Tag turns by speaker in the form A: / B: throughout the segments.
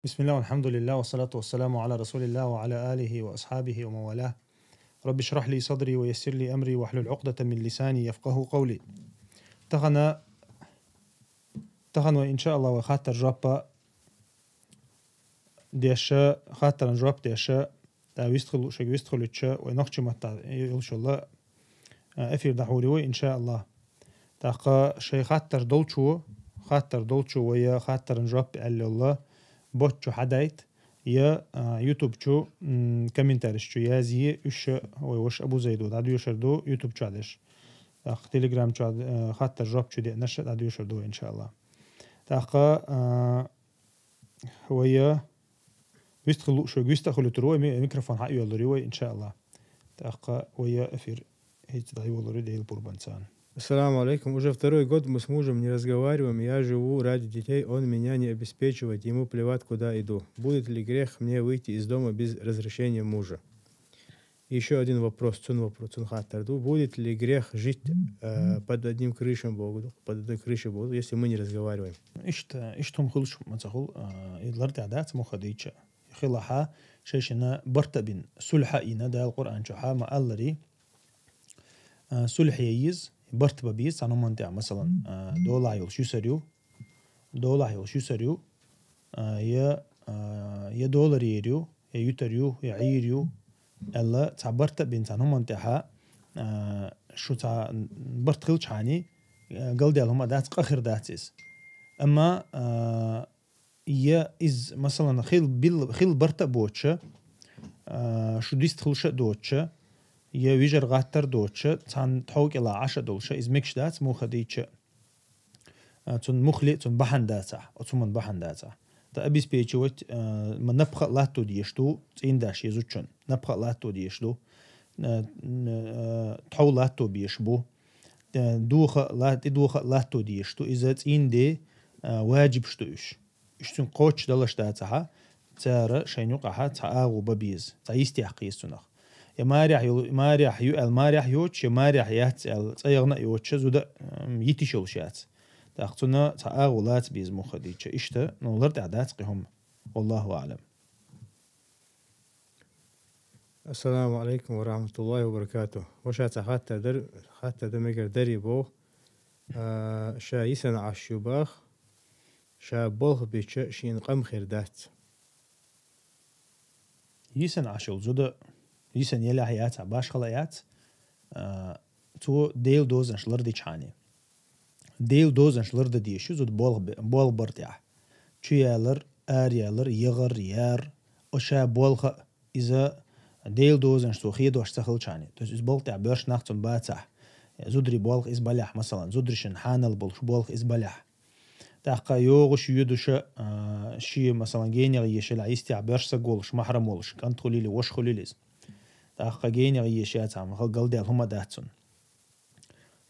A: بسم الله والحمد لله والصلاة والسلام على رسول الله وعلى آله وأصحابه ومن والاه. رب اشرح لي صدري ويسر لي أمري واحلل عقدة من لساني يفقه قولي. تغنى وإن شاء الله وخاطر جوابا ديشا خاطر جواب ديشا تا ويستخلو تشا ونخش متى إن شاء الله أفير دحوري إن شاء الله تاقا شي خاطر دولشو ويا خاطر جواب قال الله بوتشو حدايت يا يوتيوب شو كومنتاريش شو يا زي وش أبو زيدو دادو يشردو يوتيوب شادش تليجرام شاد خاطر جواب شو دي نشر دادو يشردو إن شاء الله تاقا ويا ويستخلو تروي ميكروفون حقي يولوري إن شاء الله تاقا ويا أفير هيك داي يولوري دي البوربانسان.
B: Ассаламу алейкум. Уже второй год мы с мужем не разговариваем. Я живу ради детей, он меня не обеспечивает, ему плевать, куда иду. Будет ли грех мне выйти из дома без разрешения мужа? И еще один вопрос. Будет ли грех жить под одной крышей Богу, если мы не разговариваем?
A: إشتهم خلش متخل إدلار تعدات مخديتش خلاها شيشنا برتبين سلحة إنا دا القرآن شحا ما ألري سلح ييز برتبة بيز عنو منتع مثلا دولا يل شو سريو يا دولار يريو يا يوتريو يا عيريو ألا تعبرت بين عنو منتعها شو تع برت خلش حاني قال ديالهم دات آخر داتيز أما يا إز مثلا خيل برتا بوتشة شو ديست خلشة دوتشة يا ويجر غاتر دوتشة تان تحوك إلى 10 دولشة إز ميكش دات مو خديتشة تون مخلي تون بحن داتا أو تون من بحن داتا تا أبيس بيجوت من نبخ لاتو ديشتو تين داش يزوتشن نبخ لاتو ديشتو تحول لاتو بيشبو دوخ لاتو ديشتو إذا تين دي واجب شتوش اشتون قوتش دلش داتها تارا شينوقها تعاغو ببيز تعيستي حقيستونخ يا ماريح يوتش يا ماريح ياتل تايغنا يوتش زودا يتيشول شات تاختنا تعاغو لات بيز مخديتش اشتا نولرت عدات قهم والله أعلم.
B: السلام عليكم ورحمة الله وبركاته. وشات حتى دمجر دري بو شا يسن عشوباخ شا بوه بيتش شين قم خير دات
A: يسن عشول زودا يسن يلا حيات باش خلايات تو ديل دوزن شلردي چاني ديل دوزن شلرد ديشو زود بول برتيح چيالر اريالر يغر يار وشا بولخ اذا ديل دوزن شتو خيدو اشتخل چاني تو از بولتع برش ناختن باتح زودري بولخ از بلح مثلا زودرشن حانل بولخ از بلح تاقا يوغش يدوش شي مثلا جينيغ يشل عيستع برش سقولش محرمولش كانت خليلي وش خليليز تاقا جينيغ يشيات عم خل ديال هما داتسون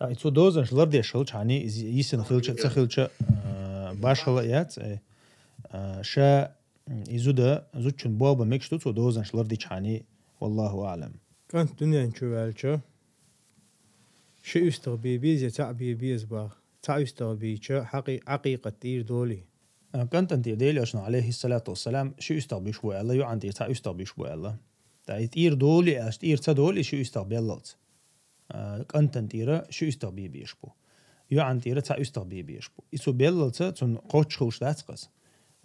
A: ايتو دوزن شلردي شل چاني يسن خلچ باش خلايات شا يزودا زوتشن بوبا ميكشتو تو دوزن شلردي چاني والله اعلم.
B: كانت دنيا نشوالچا شو يستغبي بيز يتعبي بيز باخ تعيستغبي حقيقة تير دولي
A: كانت انت ديلي اشنا عليه الصلاة والسلام شو يستغبي شوي الله يعندي تعيستغبي شوي الله تير دولي اش تير تدولي شو يستغبي الله كانت انتيرا شو يستغبي بيشبو يعندي تعيستغبي بيشبو يسو بيللت تن قوتش خلش داتقس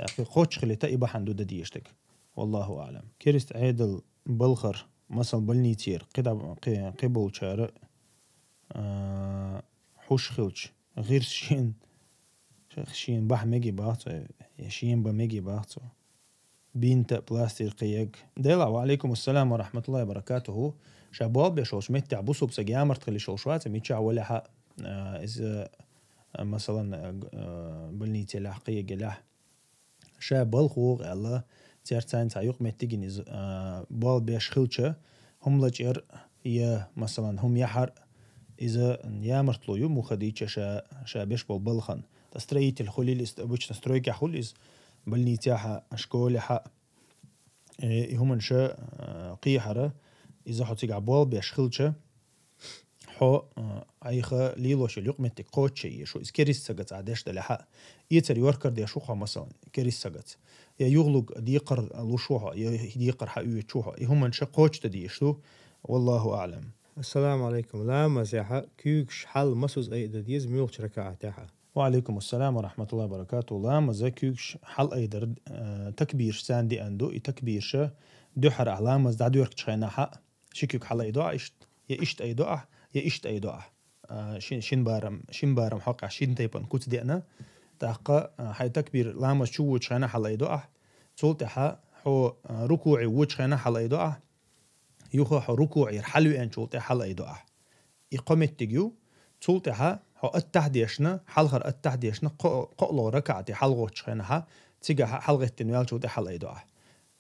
A: اخي قوتش خليتا يبا حندود ديشتك والله اعلم. كيرست عيدل بلخر مثلا بلنيتير قبل شارع حوش خلش غير شين بح ميجي باختو شين بميجي باختو بينتا بلاستير قيق ديلا. وعليكم السلام ورحمة الله وبركاته. شباب بشوش متع بوسو بسجامر تخلي شوشوات ميتشع ولا حق إذا مثلا بلنيتي لح قيق لح شاب بالخوغ الله تيرتان تعيق متجين بال بيش خلشة هم لجر يا مثلا هم يحر إذا يامرت له يوم وخديتش شا بيش بالبلخن تستريت الخليل استبوش تسترويك حوليز بلنيتاها أشكولها هم شا قيحرة إذا حطيق عبال بيش خلشة حو أيخا ليلوش اليقمت قوتشي شو إسكيريس سجت عادش دلها يتر يوركر دي شوخة مثلا كيريس سجت يا يغلق ديقر لوشوها يا ديقر حقيقة شوها هم نش قوتش تدي شو والله أعلم.
B: السلام عليكم. لا مسيحة كيوكش حل مسوز أي ديز ميوش ركعة تاعها.
A: وعليكم السلام ورحمة الله وبركاته. لا مزاكيوش حل أيدر تكبير ساندي أندو تكبيرش دحر أعلام مز دعدو يركش خينا حق شكيك حل أيدو عشت يا إشت أيدو يا إشت أيدو شين بارم حق عشين تيبان كوت دينا تحقق حي تكبير لامز شو وش خينا حل أيدو صولت حق حو ركوعي وش خينا حل أيدو يخو حو ركوعي حلو أن شولت حل أيدو إقامة تجيو صولت حق حو التحديشنا حلغر التحديشنا قلو ركعتي حلغو تشخينها تيجا حلغة تنوال شولت حل أيدو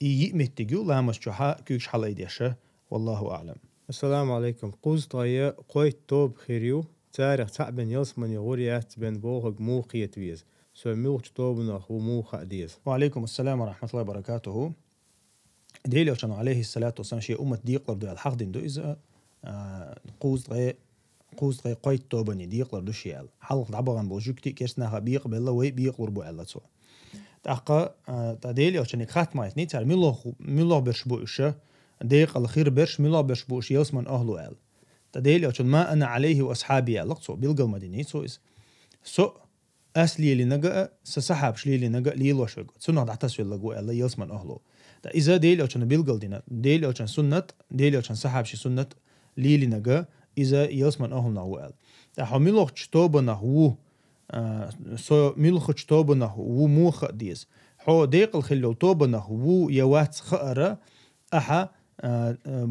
A: يمت تجيو لامز شوها كيوش حل أيديشه والله أعلم.
B: السلام عليكم. قوز طايا قويت توب خيريو تاريخ تعبن يلسمن يغوريات بن بوغ موقية ويز سو ميوش توبنا هو موخ ديز.
A: وعليكم السلام ورحمة الله وبركاته. ديلي وشانو عليه الصلاة والسلام شيء أمة ديقلر دو الحق دين دو إذا قوز غي قويت توبني ديقلر دو شيال حلق دعبغان بوجوكتي كيرسناها بيقبل وي بيقلر بو ألا تو تحقا تديلي وشاني خات مايت نيتار ميلوغ برش بو إشه ديق الخير برش ميلوغ برش بو إشه يلسمن أهلو أل تديلي وشان ما أنا عليه وأصحابي ألقصو بيلقل مديني سو إز سو أسلي اللي نجا سسحب شلي اللي نجا ليلو شو سنة دعتس ولا جو ألا يلسمن أهلو تا إذا ديلي وشان بيلقل دينا ديلي وشان سنة ديلي وشان سحب شي سنة ليلي نجا إذا يلسمن أهل نهو أل تا حميلوغ تشتوبنا هو سو ميلوغ تشتوبنا هو موخ ديز حو ديق الخلو توبنا هو يوات خأرة أحا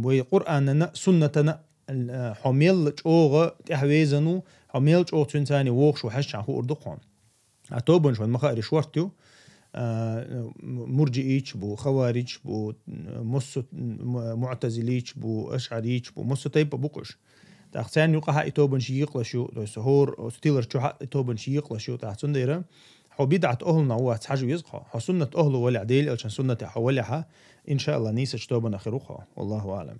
A: وقرآننا سنتنا حميل تشوغ تحويزنو حميل تشوغ تنساني ووخش وحش عن هو أردقهم توبن شو المخاري شورتيو مرجئيش بو خوارج بو مصو معتزليش بو أشعريش بو مصو طيب بوقش تاختان يقع هاي توبن شي يقلشو دو سهور ستيلر شو هاي توبن شي يقلشو تاختون ديرا حو بدعة أهلنا هو تحاجو يزقها حو سنة أهله ولا عديل أو سنة حولها إن شاء الله نيسة توبن أخيروها والله أعلم.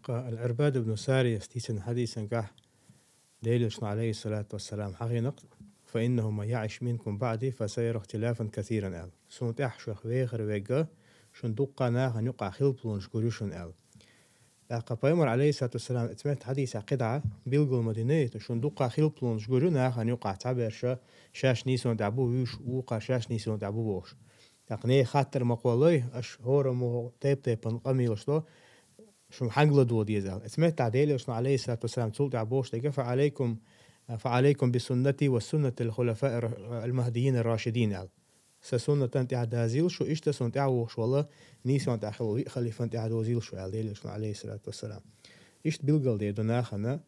B: العرباد بن ساري يستيسن حديثا قح ديلوشنا عليه الصلاة والسلام حقي نقل فإنه ما يعيش منكم بعدي فسيرى اختلافا كثيرا أل سنت أحشوخ ويغر ويغا شن دقا ناها نقع خلبلون شكوريشن أل لقى بايمر عليه الصلاة والسلام اتمت حديثة قدعة بيلقوا المدينة شن دقا خلبلون شكوريو ناها نقع تعبير شاش نيسون دعبو ويش وقع شاش نيسون دعبو بوش تقنيه خاطر مقولي أش هورمو تيب قميلش دو شو حنقل دو ديزال اتمت تعديل وشنا عليه الصلاة والسلام تقول دعبوش تيجا فعليكم بسنتي وسنة الخلفاء المهديين الراشدين ال سسنة تنتع دازيل شو إيش تسنتع وش والله نيسون تأخذ خليفة تنتع دوزيل شو عليه وشنا عليه الصلاة والسلام إيش بيلقل دي دناخنا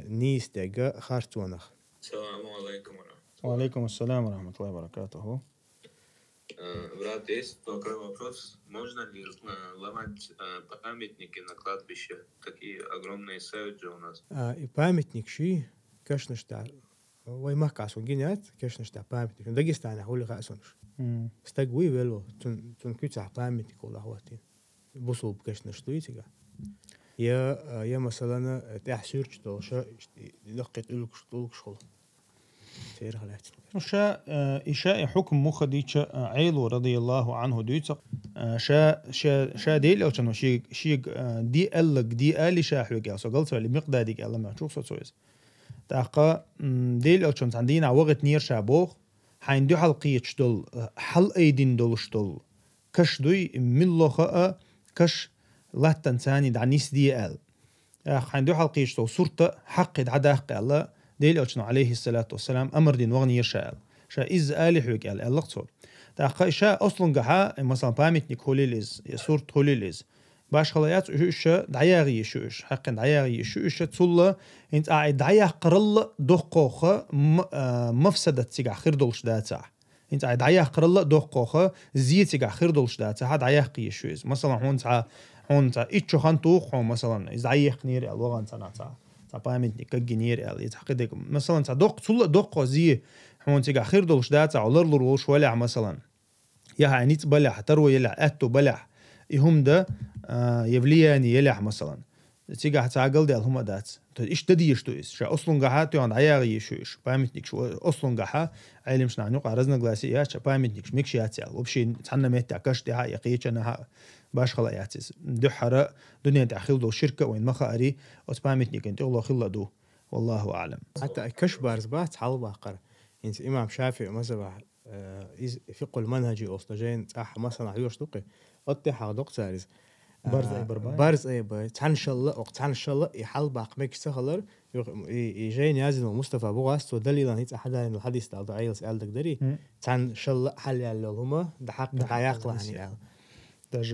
B: نيس تيجا خارتونخ.
C: السلام عليكم ورحمة
A: الله. وعليكم السلام ورحمة الله وبركاته.
C: Брат, есть такой вопрос. Можно ли ломать памятники на кладбище? Такие огромные сейджи у нас.
B: И памятник ши, конечно, что وای ما کاسون گینات کشنش تا پامت کن داگستان هولی کاسونش استقوی ولو تون کیت پامت کولا هواتین بوسوب کشنش تویتیگا یا مثلا تحسيرش دوش لقيت لك شغل تير خلات
A: شا إشاء حكم مخديش عيلو رضي الله عنه دويتق شا ديل أو شنو شي دي قالك دي قال شا حوجة سو قلت اللي مقدادك الله ما تشوف سويس تاقا ديل أو شنو عندنا وقت نير شابوخ حين دو حلقية شدول حل أيدين دول شدول كش دوي من لخاء كش لا تنساني دعنيس دي قال حين دو حلقية شدول صورة حق عداق الله ديل أوشنا عليه الصلاة والسلام أمر دين وغني يرشال شا إز آلي حوك آل اللقصول تاقا شا أصلا قحا مثلا بامتنك هوليليز صورة هوليليز باش خلايات شو دعياغي شوش حقا دعياغي شوش تصلا انت قاعد دعياغ قرل دقوخة مفسدة تيجا خير دولش داتا انت قاعد دعياغ قرل دقوخة زيت تيجا خير دولش داتا هاد دعياغ يشوز مثلا هون تا إتشو خانتوخ مثلا إز دعياغ نير الوغان تناتا بامتني كجنير اللي تحقيق مثلا تدق صل دق زي حون تيجا خير دولش داتا على وش ولا مثلا يا عنيت بلح تروي يلع أتو بلح يهم ده يبلياني يلع مثلا تيجا تعقل ديال هما دات إيش تديش تويس شا أصلاً جحات يوان عياغي شويش بايمتنيك شو أصلاً جحا علم شنا نوق عرزنا جلاسي يا شا بايمتنيك ميكش ياتيال وبشي تحنا ميت تعكش تها يقيتش أنا باش خلا ياتيس دو حرا دنيا تأخيل دو شركة وين ما خاري وتبايمتنيك أنت الله خلا دو والله أعلم
B: حتى كش بارز بات حال باقر إنت إمام شافعي مثلا فقه المنهجي أصلجين صح مثلا عيوش دقي أتحق دق سارز بارز أي باي تعال إن شاء الله وقت تعال إن شاء الله يحل باق ميك سهلر يجين يازن ومصطفى بوغاست ودليل أن يتحدى الحديث ده ضعيل سأل دقدري تعال إن شاء الله حل على هما ده حق دعيق له يعني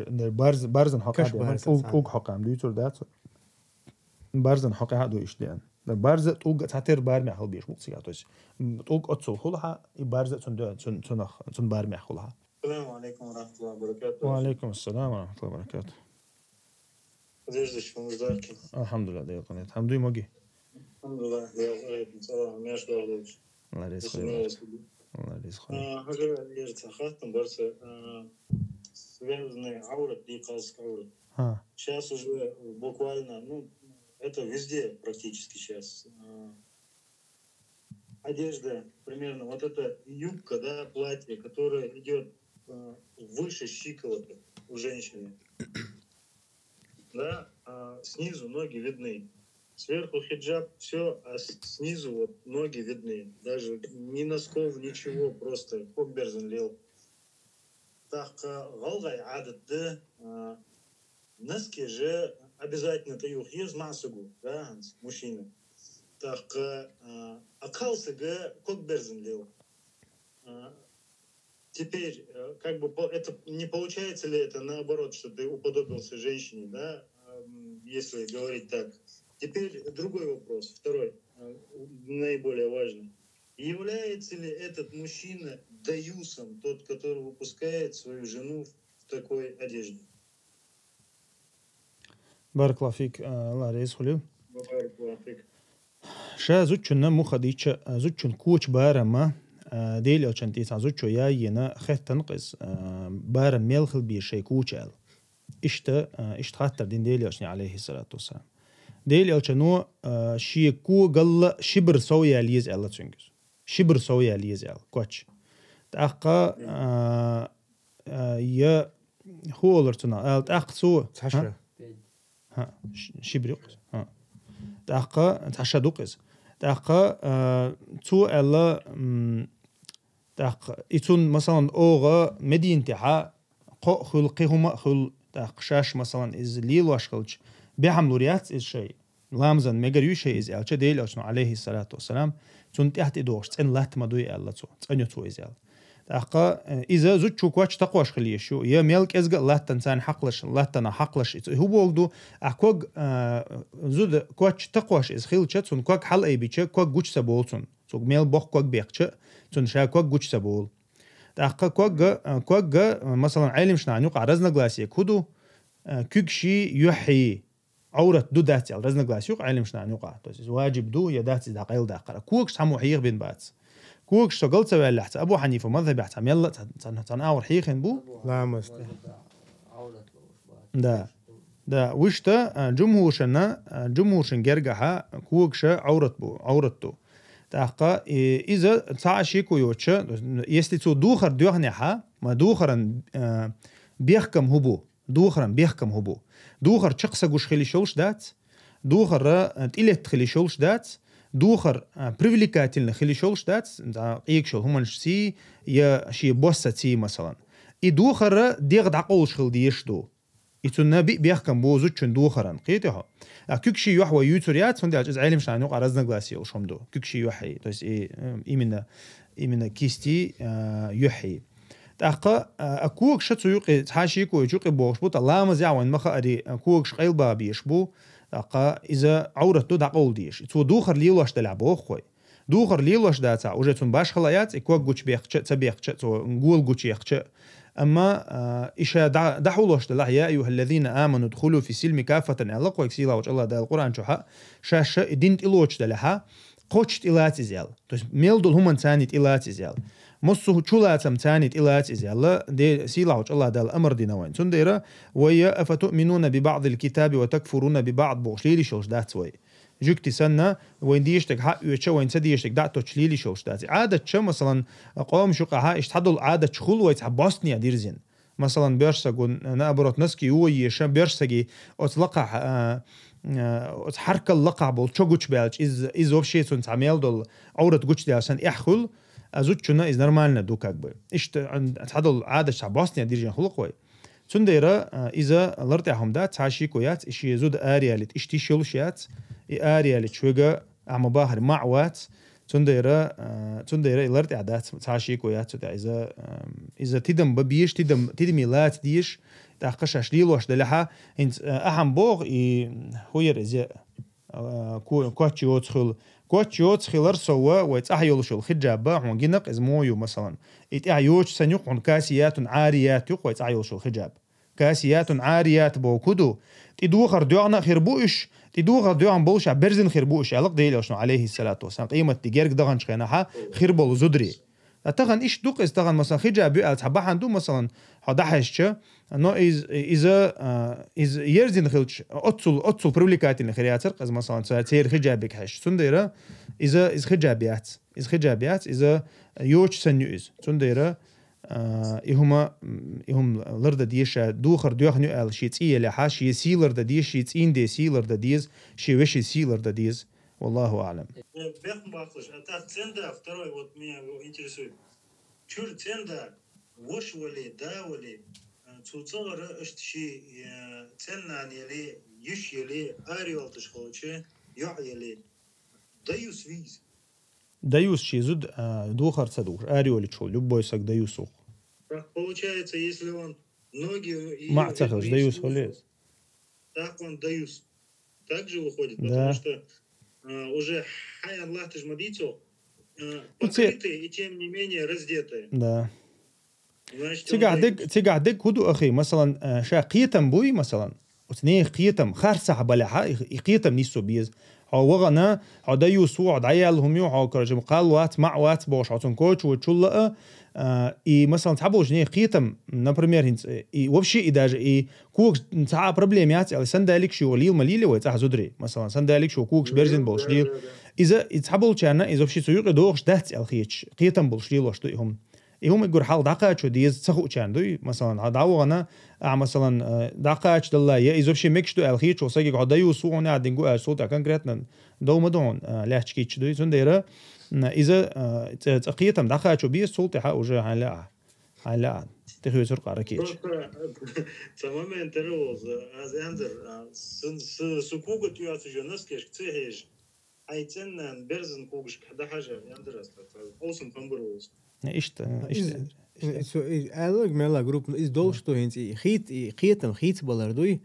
A: ده بارزن حقا أوك حقا ديوتر دات بارزن حقا هادو إيش ديان ده بارز توق تعتر بارمي حل بيش مقصياتوش توق أتصل خلها بارز تن بارمي خلها.
D: السلام عليكم ورحمة الله وبركاته.
A: وعليكم السلام ورحمة الله وبركاته.
D: Подождешь, мы ждали.
A: Alhamdulillah, да, конечно. Хамду и моги.
D: Alhamdulillah, я салам, меня ждали.
A: Allah ризхой. Allah ризхой.
D: Хагар лежит хатом, барса связанный аурат и калск аурат. Сейчас уже буквально, ну, это везде практически сейчас. Одежда, примерно, вот эта юбка, да, платье, которое идет выше щиколоток у женщины. Да, снизу ноги видны. Сверху хиджаб, все, а снизу вот ноги видны. Даже ни носков, ничего, просто кокберзен лил. Так, галгай адатты, носки же обязательно таюх ез масугу, да, мужчина. Так, акалсыга кокберзен лил. Теперь, как бы, это не получается ли это наоборот, что ты уподобился женщине, да, если говорить так. Теперь другой вопрос, второй, наиболее важный. Является ли этот мужчина даюсом, тот, который выпускает свою жену в такой одежде?
A: بارك الله فيك الله رئيس خليل.
D: بارك الله فيك.
A: شا زوجنا مخديش زوجنا كوش بارما ديل أو شنتي زوجو يا ينا خت تنقص بارم ملخل بيشي كوشال إشت خاطر دين ديل أوشني عليه الصلاة والسلام ديل أو شنو شي كو قل شبر سويا ليز الله تشنجز شبر سويا ليز الله كوتش تأقى يا هو لرتنا تأقى سو
B: تحشى
A: ها شبر يقص ها تأقى تحشى دوقص تأقى تو الله تأق إتون مثلا أوغا مدينتها خلقهما خل تأقشاش مثلا إز ليل واشخلش بيعملوريات إز شيء لامزن مجري شيء إز ألش ديل أشنو عليه الصلاة والسلام تون تحت إدوش تن لا تمدوي الله تو تنيو تو إز تأقى إذا زوج شو كواتش تقواش خليشو يا ملك إزق لا تنسان حقلش لا تنا حقلش هو بولدو أكوج زود كواتش تقواش إز خيلش تون كوج حل أي بيتش كوج جوش سبولتون تو ميل بوخ كوج بيخش تون شا كوج جوش سبول تأقى كوج مثلا علم شنا نيوق عرزنا جلاسي كودو كوكشي يحيي عورة دو داتي على رزنا جلاسي يوق علم شنا نيوق توس واجب دو يداتي دقيل دقرة كوكش حمو حيغ بين بات كوكش شغل سوى اللحت أبو حنيفة مذهب يحتم يلا تناور حيخن بو
B: لا مست
A: دا وشتا جمهور شنجرجها كوكش عورت بو عورتو تأقى إذا تعشيكو يوتش если تو دوخر ديوخنيها ما دوخرن بيحكم هبو دوخر شخص جوش خلي شولش دات دوخر تقلت خلي شولش دات دوخر بريفليكاتين خلي شولش دات إيك شول هم نشسي يا شي بوساتي مثلا دوخر ديغد عقولش خل ديشدو يتون بيحكم بوزو تشن دوخرن قيتها كوكشي يحوى يوتوريات فندي أجز علم شانو قرزنا جلاسي أو شمدو كوكشي يحيي توس إيمنا كيستي يحيي تأقى أكوك شتو يقي تحاشيكو يجوقي بوش بوت الله مزيعوان مخا أدي أكوك شقيل بابيش بو تأقى إذا عورتو دقول ديش تو دوخر ليلوش دلعبو خوي دوخر ليلوش داتا وجتون باش خلايات إكوك جوش بيخش تبيخش تو نقول جوش يخش أما إيشا دحولوش دلع يا أيها الذين آمنوا ادخلوا في سلم كافة ألق ويكسيلا وش الله دا القرآن شوحا شاشة دينت إلوش دلها قوشت إلاتي زيال تو ميل دول هم تانيت إلاتي زيال مصه تشولاتم ثاني إلات إذا الله دي سيلاوش الله دال أمر دينا وين سنديرة ويا أفتؤمنون ببعض الكتاب وتكفرون ببعض بوشليلي شوش دات وي جوكتي سنة وين ديشتك حق يتشا وين سديشتك دعتو تشليلي شوش دات عادة شا مثلا قوم شقها اشتحدوا عادة شخول ويتحبوسني ديرزين مثلا بيرسقون نابروت نسكي وي شام بيرسقي أطلقها حركة اللقع بول تشوغوش بالش إز وبشي سون تعمل دول عورة جوش دي عشان يحخل أزوجنا إز نرمالنا دوك أكبر إيش تحدل عادة شعباسني ديرجين خلق وي سنديرة إذا لرتهم ده تعشي كويات إيش يزود آريالت إيش تيشلشيات آريالت شوجا عم باهر معوات سنديرة لرت عادات تعشي كويات إذا تدم ببيش تدم ميلات ديش تحقش أشليل واش دلها إنت أهم بوغ هو يرزق كوتشيوت خلر سوا ويتأحيل شو الخجابة هون جنق إزمويو مثلا إتأحيوش سنيق هون كاسيات عاريات يق ويتأحيل شو الخجاب كاسيات عاريات بوكودو تدو خردوعنا خربوش تدو خردوعن بولش برزن خربوش علق ديلي شنو عليه الصلاة والسلام قيمة تجارك دغن شخناها خربول زدري أتغن إيش دوق استغن مثلا خجاب أتحبح عنده مثلا هدحشة إنه إذا يرزين خلش أتصل بروليكاتين الخرياتر قز مثلا تصير خجابك هش سنديرة إذا خجابيات إذا يوش سنيوز سنديرة إهم لرد ديشة دوخر دوخنو أل شيء إيه لحا شيء سيلر ديش شيء إين دي سيلر ديز شيء وش سيلر ديز والله أعلم.
D: Бехм бахлыш, а та ценда второй вот меня интересует. Чур ценда вош вали да вали цуцора اشتشي ценна нели юш ели ариол тшхолче я ели даюс виз.
A: Даюс ши зуд духар цадур ариол чхол любой сак даюсу.
D: Получается, если он ноги
A: мацахаш даюс холез.
D: Так он даюс. Так же выходит, потому что уже хай Аллах тажмадицу покрытые и тем не менее раздетые.
A: Да. تقعدك كودو أخي مثلا شا قيتم بوي مثلا وثنين قيتم خارسة بلحة قيتم نيسو بيز أو وغنا أو دايو سوع دعيالهم يو أو كرجم قال وات مع وات باش عطون كوتش وتشلقة إي مثلا تعبوا جنيه قيتم نبرمير هنس إي وبشي إداج إي كوكس تعب بروبليمات على سندالك شو وليل مليلة ويتاح زدري مثلا سندالك شو كوكس برزن بولشليل إذا تعبوا كأنه إذا بشي سويق دوغش دهت الخيتش قيتم بولشليل وشتوهم هم يقول حال دقاتش وديز تسخو كاندوي مثلا دعوغنا مثلا دقاتش دلا يا اذا شي ميكشتو الخيتش وساقي قدايو سوونه عندنجو صوت كونكريتنا دومدون لاحكيتش دوي سنديره اذا تقيتم دقاتش بي صوت حق وجه على تخيل سرق ركيتش
D: تمام انتروز از اندر سكوغو تياتو جنسكيش تيهج ايتن برزن كوغش كدا حاجه اندر است اوسم كامبروز
A: إيش
B: ألق ملا جروب إز دولشتو هنس خيت بلردوي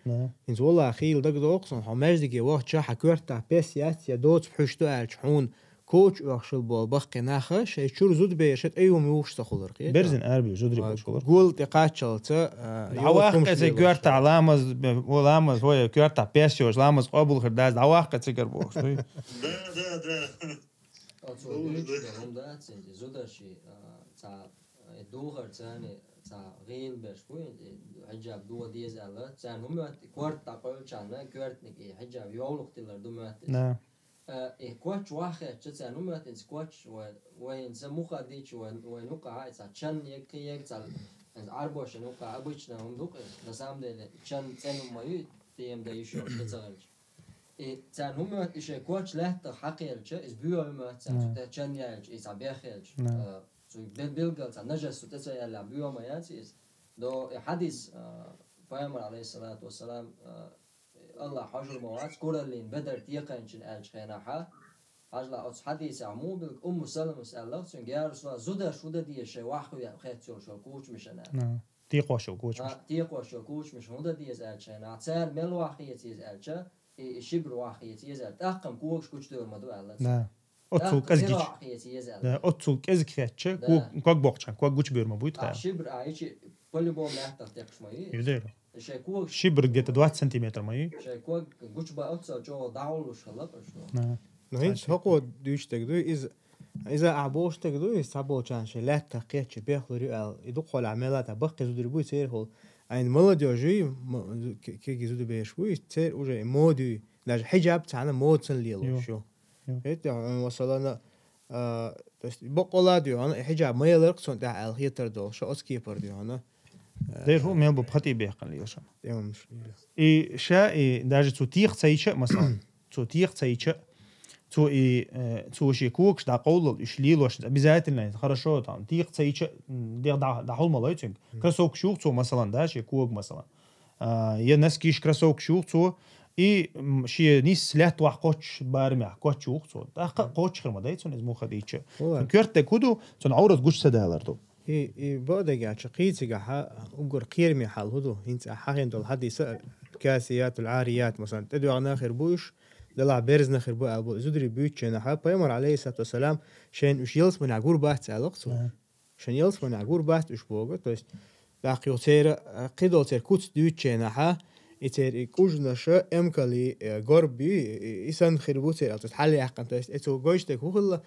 B: هنس والله خيل دق دوقسن حماجدك وقت شاح كورتا بس يا دوت بحشتو ألشحون كوتش وأخشل بول بخ ناخه شيء شور زود بيشت أيوم يوش تخلر قيا
A: برزن أربي زودري بخلر
B: قول تقاتشل تا
A: عواق إذا كورتا علامز ولامز هو كورتا بيسيوش لامز قبل خرداز عواق تسكر بوش
D: да
E: زودشي تا دوغر تاني تا غيل بشوي حجاب دو ديز على تان هم كورت تقول كان كورت نك حجاب يولق تلر دمات
A: نعم
E: كوتش واحد تان هم تنس كوتش وين سموخا ديش وين وقع تان يك تال عربوش نوقع أبوشنا هم دوق نسام ده تان تان ما يتيم ده يشوف تزارج تان هم إيش كوتش له تحقيقش إز بيوم تان يالج إز عبيخيلج so bilgal ta najas tutsa yalla biyoma yatis do hadis Peygamber aleyhissalatu vesselam Allah hajr mawat kuralin bedar tiqanchin alchkhanaha hajla os hadis amu bil sallam sallallahu sun ya rasul zuda shuda diye şey wahyu khaytyo sho kuch mishana
A: تيقوا شو كوش
E: تيقوا شو كوش مش هودا ديز alchkhana tsar mel wahiyetiz alcha shibr wahiyetiz taqam kuch dor madu Allah
A: أتصل كذكيش أتصل كذكيش كوك بوقشان كوك جوش بيرما بويت
E: شبر عايش كل بوم لا تحتاج ماي
A: يدير
E: شكوك
A: شبر جت 2 سنتيمتر ماي
E: شكوك جوش بقى أتصل جو داول وش خلاص شو
B: نهيش هقو دوش تقدر إز إذا أعبوش تقدو يستعبول شانش لا تقيت بيخلو ريال يدخل عملات بقي زود ربوي تصير هو عين مولد يجي كي زود بيشوي تصير وجه مودي لاج حجاب تعنا مود سن ليلو شو هيت وصلنا بس بقولاد يو أنا حجاب ما يلرق صنع على هيتر دول شو أسكيبر ديو أنا
A: دير هو ميل ببختي بيقل يوشم
B: يوم مش
A: إي شا إي داج تطيق تسيشة مثلا تطيق تسيشة تو إي تو شيكوكش دا قول إشليلوش обязательно хорошо там تيق تسيشة دير دا حول ملايتين كراسوك شوك تو مثلا دا شيكوك مثلا يا ناس كيش كراسوك شوك تو إي شيء نيس لا توح قوتش بارمع قوتش شوك تو دا قوتش خير مدايتون إزمو خديتش كرت كودو تون عورت قوش سدالردو
B: إي بعد جا شقيت جا أقول خير من حال هدو هنت حين دول هدي كاسيات العاريات مثلا تدو عنا خير بوش دلع بيرز نخير بو أبو زودري بيوت شنا حاب بيمر عليه الصلاة والسلام شين وش يلص من عجور بحث علاقته شين يلص من عجور بحث وش بوجه تويست باقي وتير قيدو تير كوت دوت شنا ح يتير كوجنا شا إمكالي غربي إنسان خير بو تير تتحلي حقا تويست إتو جوجتك هو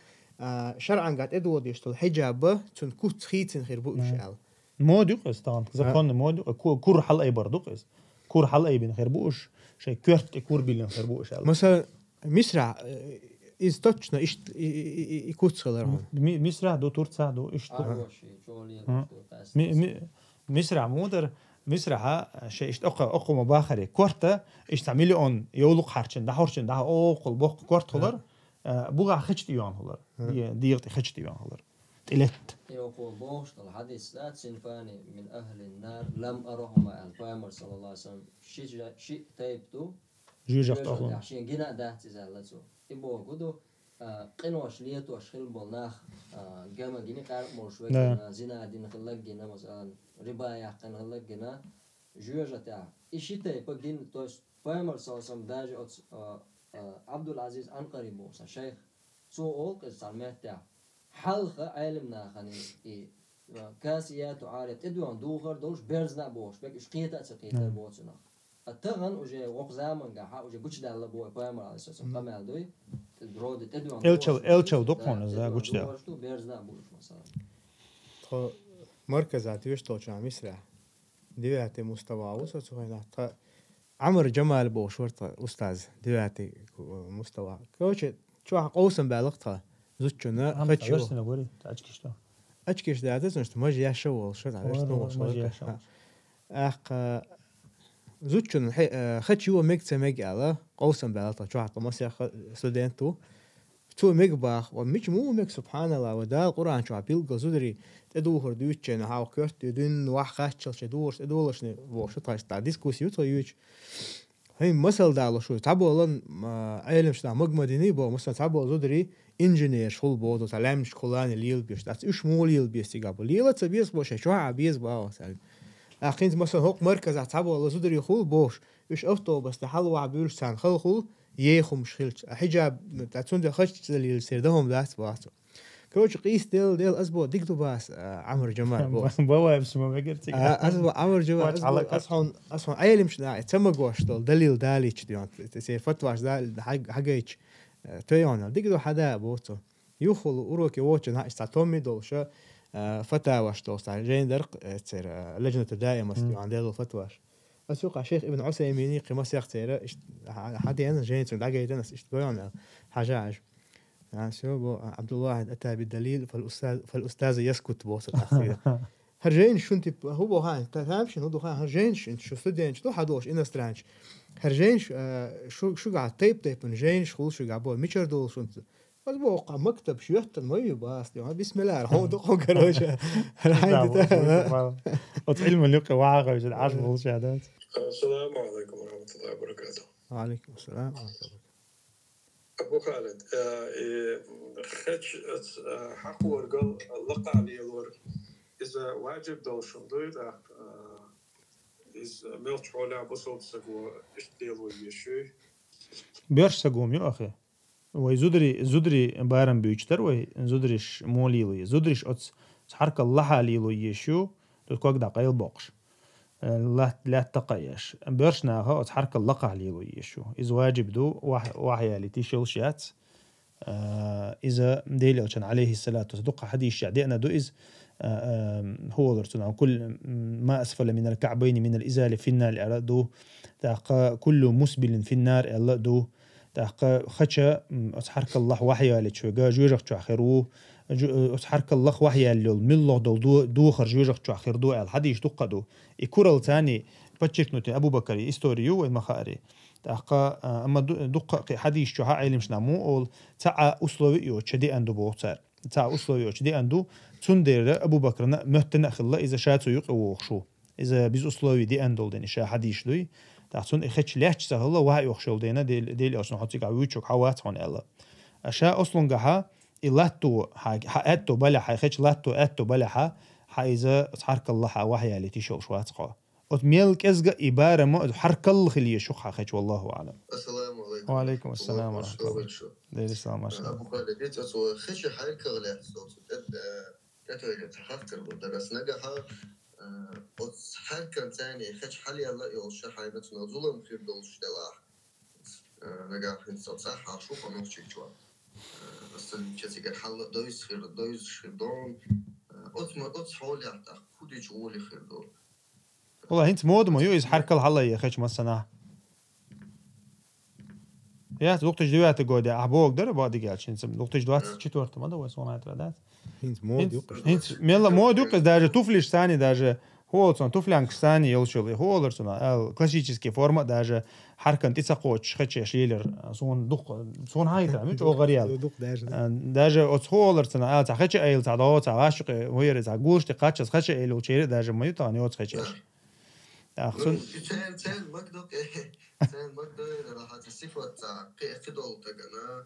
B: شرعاً قاعد إدوار يشتغل حجابه تون كوت خيتين خير بو إشعال
A: مودو قص طبعا زقان مودو كور حلقة برضو قص كور حلقة بين خير بوش شيء كورت كور بين خير بوش
B: مثلا مسرع إز توتشنا إيش يكوت صغيرهم
A: مسرع دو تورتسا دو إيش مسرع مودر مسرع شيء إيش أقو مباخرة كورتا إيش تعملي أون يولق حرشن ده حرشن ده أقل بق كورت هلر بوغا خشت يوان هلر ديرت خشت يوان هلر إلت
E: يقول بوش الحديث لا صنفان من أهل النار لم أرهما الفامر صلى الله عليه وسلم شيء تايبتو
A: جوجا قطعون
E: عشان جنا ده تزالتو يبغى قدو قنوش ليتو أشخيل بالناخ جامع جني قارب مرشوي جنا زنا دين خلق جنا مثلا رباية قن خلق جنا جوجا تاع إيش تايب جن توش فامر صلى الله عليه وسلم داج عبد العزيز أنقري موسى شيخ سو أوك السلمات تاع حلقة علمنا خني إيه كاسيات وعارف تدوان دوغر دوش بيرزنا بوش بك إيش قيتا تسقيتا بوشنا التغن وجه وق زمان جاها وجه قش دال بوي بامر على أساس قام دوي تدرود تدوان
A: إلشوا دقون إذا قش دال
E: بيرزنا بوش مثلا
B: خو مركز عتيش توش عم يسرع دياتي مستوى وصل سوينا عمر جمال بوش ورط أستاذ دياتي مستوى كوش شو قوسم بالغتها زوجنا خدشوا
A: أنا بقولي أشكيش ده
B: أشكيش ده أنت ما جي شو شو على شو أخ زوجنا خدشوا ميكس ميج على قوسم بالغتها شو حق مصير سودانتو تو ميج باخ ومش مو ميج سبحان الله وده القرآن شو عبيل جزودري تدوهر دوتشنا هاو كرت يدين واحد خاتشل شدور شدورشني وش طايش تاع ديسكوسيو تويش هاي مثل ده شو تعبوا لن علم شو مجمديني بو مثلا تعبوا زودري إنجنير شغل بودو تعلم شغلانة ليل بيش تاس إيش مو ليل بيش تجابو ليل تبيس بوش شو عبيس باو سال أخين مثلا هوك مركز تعبوا زودري يخول بوش إيش أفتو بس تحلو عبير سان خل يخم شخلت حجاب تعتون ده خش ليل سيردهم داس باسو كوش قيس ديل أسبوع ديكتو باس عمر جمال
A: بوا بسمه ما قلت
B: أسبوع عمر جمال أصلا عيلم شنا تم قوش دول دليل دالي تديون تسير فتواش دال حاجيش تيانا ديكتو حدا بوتو يخل وروكي واتشن هاي استعتومي دول شا فتاواش دول استع جين درق تصير لجنة الدائمة استيوان ديل فتواش أسوق شيخ ابن عثيمين قيمة سيختير حدي أنا جين تون دعيت أنا استيوان حاجة يعني شو عبد الواحد أتى بالدليل فالأستاذ يسكت بوسط أخيرا هرجين شو أنت هو هاي تفهم شنو هو هاي هرجين شو استدين شو حدوش إن استرانش هرجين شو قاعد تيب نجين شو قاعد بول ميشر دول شو أنت بس بوقع مكتب شو يحتل ما يباس بسم الله الرحمن الرحيم كروشة الحين ده
A: علم اللقاء واعي وجد عاش بالشهادات.
F: السلام عليكم ورحمة الله وبركاته.
B: وعليكم السلام ورحمة الله.
F: أبو خالد خدش حق ورقل لقى علي الور إذا واجب دول شندويد إذا ملت حولا بصوت سقو اشتيلو يشوي
A: بيرش سقوم يا أخي ويزودري بارم بيوشتر ويزودريش موليلو زودريش أتس حرك الله عليلو يشو تكوك دقايل بوقش لا تقيش بيرشناها أتس حرك الله عليلو يشو إذا واجب دو وحيا اللي تيشيل شات إذا ديل كان عليه الصلاة والسلام حديث يعدينا دو إذ هو درتنا كل ما أسفل من الكعبين من الإزال في النار أردو تاق كل مسبل في النار أردو تاق خشة أسحرك الله وحيا لتشوجا جوجك تأخروه أسحرك الله وحيا للمل الله دو خرج جوجك تأخر دو الحديث دقدو يكرر ثاني بتشكنت أبو بكر إستوريو المخاري تاق أما دق حديث شو هاي مش نامو أول تاع أسلوبيو شدي عنده بوصار تاع أسلوبيو شدي عنده تندر أبو بكر مهتنا خلا إذا شاتو يقوى شو إذا بيز أسلوبي دي أندول دين شا حديث لوي تحسون إخش ليش سهلا وهاي يخشل دينا ديل أصلا حطيك عويتشك حوات عن الله أشياء أصلا جها إلاتو حأتو بلا حيخش لاتو أتو بلا إذا تحرك الله وحي اللي تشوف شو هتقع أتميلك إزجا إبارة ما حرك الله خليه شو حخش والله أعلم.
G: السلام عليكم.
A: وعليكم السلام ورحمة الله. دير السلام عليكم.
G: أبو خالد ديت أسوأ خش حرك غلاه صوت تتوجه تحفر بدرس نجحها أت حركة ثانية خش حلي الله يوش حيبة نزول خير دولش دلاح نجح إنسان صح عشوف أنا وش يجوا بس الجزء قد حل دويس خير دون أت حولي عتا كودي جولي خير دون
A: والله أنت مود ما يوز حركة الحلا يا خش مثلا يا وقت جدوات قودي أحبوك در بعد قال شيء نسمى وقت جدوات شتورت ما ده وصونات ردات
B: هنت مود يقش
A: هنت ميلا مود يقش даже туфлиш ثاني даже هو صن туфлянг ثاني يلشل هو درسنا классический форма даже حركة أنت سقوش خش شليلر صون دق صون هاي تعمل أو غريال даже от هو درسنا خش أيل تعداوت عاشق وير تعقوش تقاتش خش أيل وشير даже ما يطعني أو خش أخسن
G: سان مقدوك سان مقدو راح تصفة قدول تجنا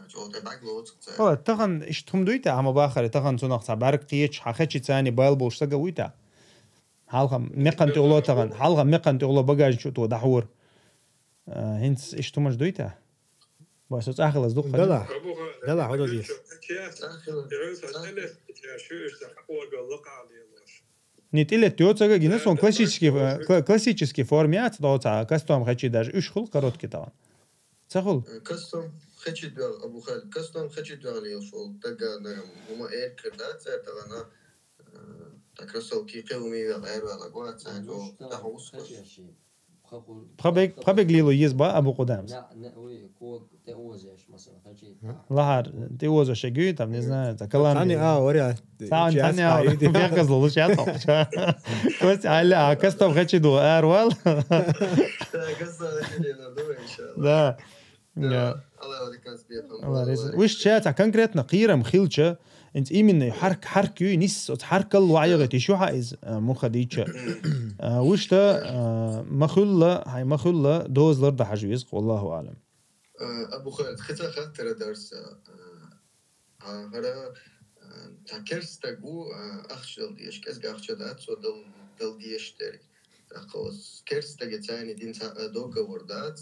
G: جو تبعك لوت
A: والله تغن اشتهم دويتا عم باخر تغن صنع تعبارك قيتش حخشي ثاني بالبوش تجويتا حالها مقن تغلو تغن حالها مقن تغلو بجاج شو تو دحور هنس اشتمش دويتا بس أخلص دوق
B: دلع هذا ديس
A: نتيلة تيوتسا جينا سون классический формат دوتا كاستوم خشي даже إيش خل قرط كتان تقول
G: كاستوم خشي دوال أبو خالد كاستوم خشي دوال يوصل تجا نعم هما إير كردات تغنا تكرسو كي قومي غير ولا قوات سانجو تحوس
A: خبيك ليلو يزبا أبو قدام
E: لا وي كو تأوزش مثلا خشي
A: لهار تأوز شجوي تام نزنا تكلم
B: ثاني وريا
A: ثاني بيقز له شيء كويس على كاستوم خشي دو أروال
G: كاستوم خشي دو إن شاء الله
A: لا
G: الله يوريك
A: الله وش شات كونكريت نقيرة مخيلشة انت إيمن حركي نيس حرك الوعيغتي شو حائز مخديتش وش تا مخلة دوز لرد حجويز والله أعلم.
G: أبو خالد خطا خاطر درس هذا تكرس تجو أخشل ديش كأس أخشل ده سو دل ديش تري تقوس كرس تجتاني دين دوغا وردات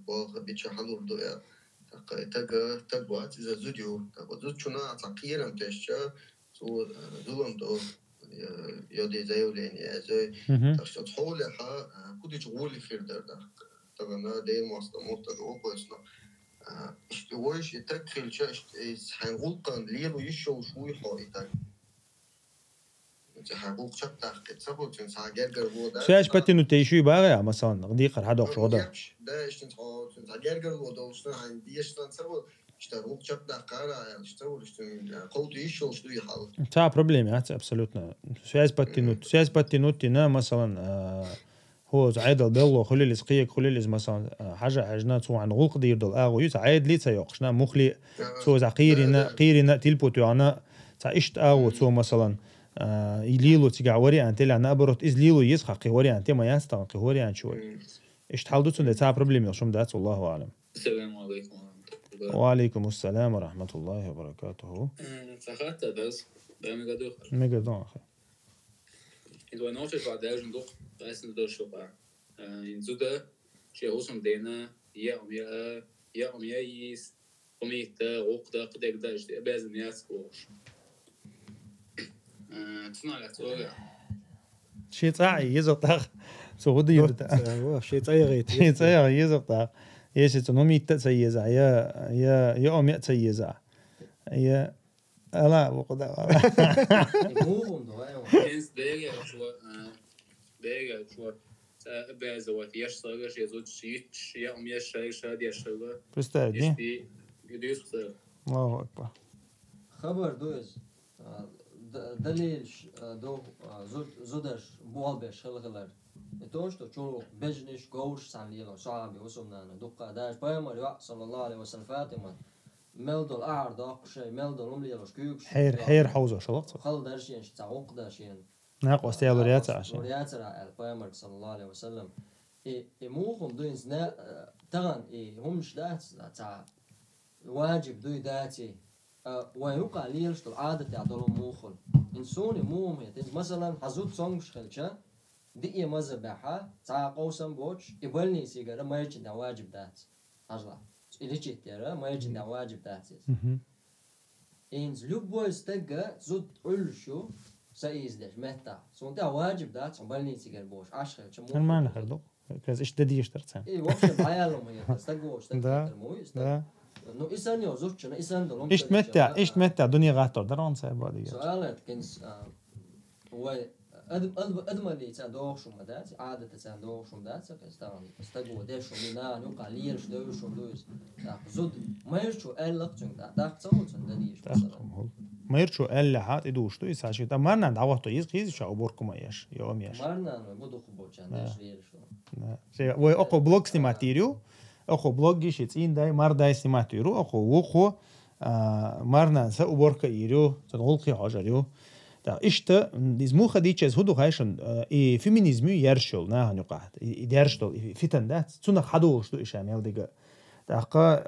G: باخ بيتش حلو دويا تقوات إذا زوديو تقوات شنا تعقيرا تشجع سو دولم دو يودي زيولين زي تشجع حولها كودي جولي خير دردا طبعا ده مواصلات تقول كويسنا اشتويش يتكل شاش هنقول قن ليلو يشوا شوي حايتك هنقول شق تحقيق سبب تنس هجرجر وده
A: شاش بتي إنه تيشوي بقى مثلا غديق هذا شو هذا
G: ده إيش تنس هجرجر وده وصلنا عندي إيش تنسبب اشتغل شق دقارة يعني اشتغل قوت يشوا شوي حال
A: تا проблем يعني أبسولوتنا شاش بتي إنه تنا مثلا هو زعيد البلو خلي الإسقيك خلي الإز مثلا حاجة حاجنا سو عن غلق دير دل أغو يسعيد لي تيقشنا مخلي سو قيرنا تلبوتو أنا تعيشت أغو سو مثلا يليلو تيجع وري أنت لأن أبرت إز ليلو يسخق وري أنت ما يستغل وري أنت شوي إيش تحلدوتون ده تا problem يوشم دات والله أعلم.
C: السلام عليكم ورحمة الله.
A: وعليكم السلام ورحمة الله وبركاته.
C: فخدت درس بمقدور.
A: مقدور أخي.
C: إذا نوشش بعد هذا الجندق رئيس ندر شبع إن زوده شيء وصم دينا يا يس قميت غوقدا قدك داش بعض الناس كوش تصنع الأسئلة
A: شيء صعي يزقطق سعودي
B: شيء صغير
A: شيء صغير يزقطق يسيتنومي تسيزا يا أم يتسيزا يا لا وقدا
E: موهم ده ايوه
C: Hens det är بازوات يشتغل يزود شيء يا يشتغل يشتغل
A: بستاجي
C: يشتي يدوس
A: الله أكبر
E: خبر دوز دليل دو زودش بوالبش خلقلر توش تو چون بجنش گوش سانلیلا صحابي وسمنا دقة داش بيمر يا صلى الله عليه وسلم فاطمة ملدل أعرض أقشى ملدل أمليلوش كيوكش
A: حير حوزة شلقت
E: خل درشين تعوق داشين
A: ناقو استيالو رياتا عشان
E: رياتا البيمر صلى الله عليه وسلم موهم دوينز نا تغن همش دات تاع واجب دوي داتي ويوقع ليش العادة يعطلوا موخل إنسوني موهم يتنز مثلا حزود سونغش خلشة دي مذبحة تاع قوسم بوش يبلني سيجارة ما يجي واجب دات أجلا إلي ترى ما يجي واجب دات إنز لبوا استجا زود علشو سايز داش متى سونتا واجب دات يبلني سيجارة بوش عشرة كم
A: ما نخردو كاز إيش تدي يشترتها
E: إيه وقت بعيالهم هي استجوا استجا
A: ده
E: no isan jo zurtjana isan dolom
A: إيش متى دنيا غاتر دران سايبادي
E: سؤالات كنس هو أدم اللي تعدوه شو مدات عادة تعدوه شو مدات كستان استجوا ده شو منا نوقع لير شو ده شو دوز زود ما يرشو ألق تون ده تصور تون ده ديش
A: ما يرشو أل حات يدوش تو يساشي تا مرنا دعوته يز شو أبوركم أيش يوم يش
E: مرنا بدو خبوش عندش لير شو
A: سي وأقو بلوكس نماتيريو أخو بلوجي شتين داي مار داي سماتيرو أخو وخو مارنا سأبورك إيرو تنغلقي حجريو تا إشتا ديزمو خديتشز هدو خايشن فيمينيزمو يرشل ناه نقاط يدرشل فتن ده تنخ حدوش تو إيش عمل دقة تاقا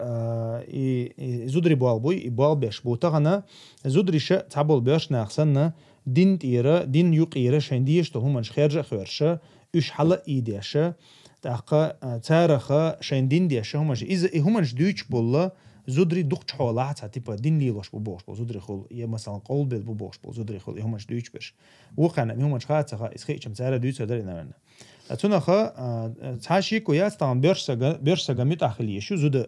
A: زودري بالبوي بالبش بوتاغنا زودري شا تعبول بيش ناخسنا دين تيرا دين يقيرا شنديش تو همانش خيرجا خيرشا إيش حلا إيديشا تاقا تارخا شندين ديشا همانش إذا همانش دويش بولا زودري دوقش حوالات تيبا دين ليلوش بوش بو زودري خول يا مثلا قول بيل بوش بو زودري خول همانش دويش بش وقنا همانش خاطخا اسخيچم تارا دويش داري نمنا اتونخا تاشيكو ياس تام بيرسا متاخليه شو زودا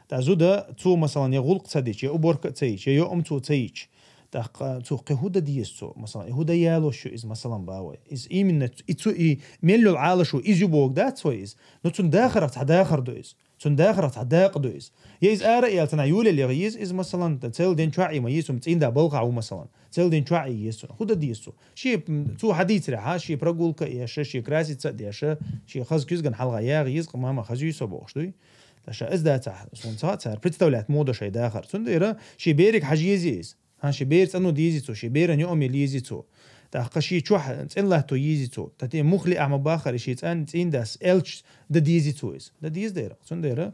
A: تا زودا تو مثلا يغلق صديق يا اوبورك تسيچ يا ام تو تسيچ تا تو قهودا ديسو مثلا يهودا يالو شو از مثلا باوي از ايمن اتو اي ميلو العالشو از يبوك دات سو از نو تون داخرت داخر دويز تون داخرت داق دويز يز ارا يالتنا يول اللي غيز از مثلا تسيل دين شاعي ما يسوم تين دا بلقع مثلا تسيل دين شاعي يسو هودا ديسو شي تو حديث راه شي برغولك يا شي كراسي تصديشه شي خاز كيزغن حلقه يا غيز ما خاجي سو بوشدي تاشا از دا تاع سونتا صار بريتولات مودا شي داخر تنديرا شي بيرك حجيزيز ها شي بيرت انو ديزيتو شي بيرن يوم يليزيتو تا شي تشوح الله تو يزيتو تتي مخلي اعم باخر شي تان تين داس الش د ديزيتو از د ديز ديرا تنديرا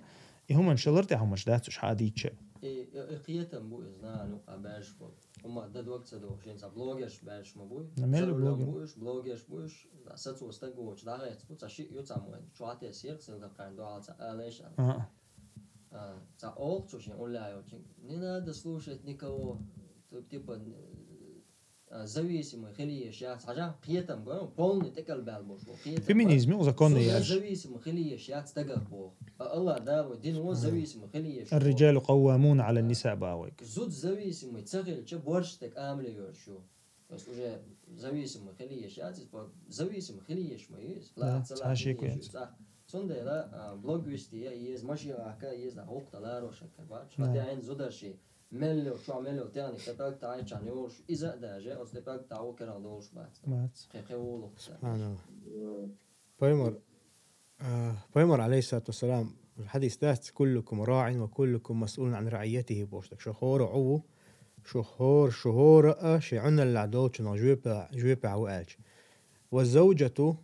A: هم ان شلرت هم دات ش حاديتش
E: قيتا مو ازنا نو باش هما د وقت دو شين بلوجش باش مبوي
A: نعمل بلوج
E: بلوجش بوش ساتو استغو چ داغه تبو شي يو تامو چوات سير سن دا كان دو على ليش تا اول چوشين اونلاين очень не надо слушать никого типа зависимый خليه شات حاجه قيتم قالوا полный تكل بالبوش
A: فيمينيزم وزكون ياش
E: зависимый خليه شات تقبو الله داو دين هو зависимый خليه
A: الرجال قوامون على النساء باويك
E: زود зависимый تسغل چه борштك عامل يورشو بس уже зависимый خليه شات зависимый خليه شميز لا
A: تاشيكو
E: سندلا بلوجوستي يز ماشي هكا يز هوقت لا روش كباش بعدين زودشي ملو شو عملوا تاني تبقى تعي شانيوش إذا داجة أو تبقى تعو كرالوش بات خيولو
B: أنا بيمر عليه الصلاة والسلام الحديث ده كلكم راع وكلكم مسؤول عن رعيته بوشتك شهور عو شهور شعنا العدوش جويبا عوالش والزوجة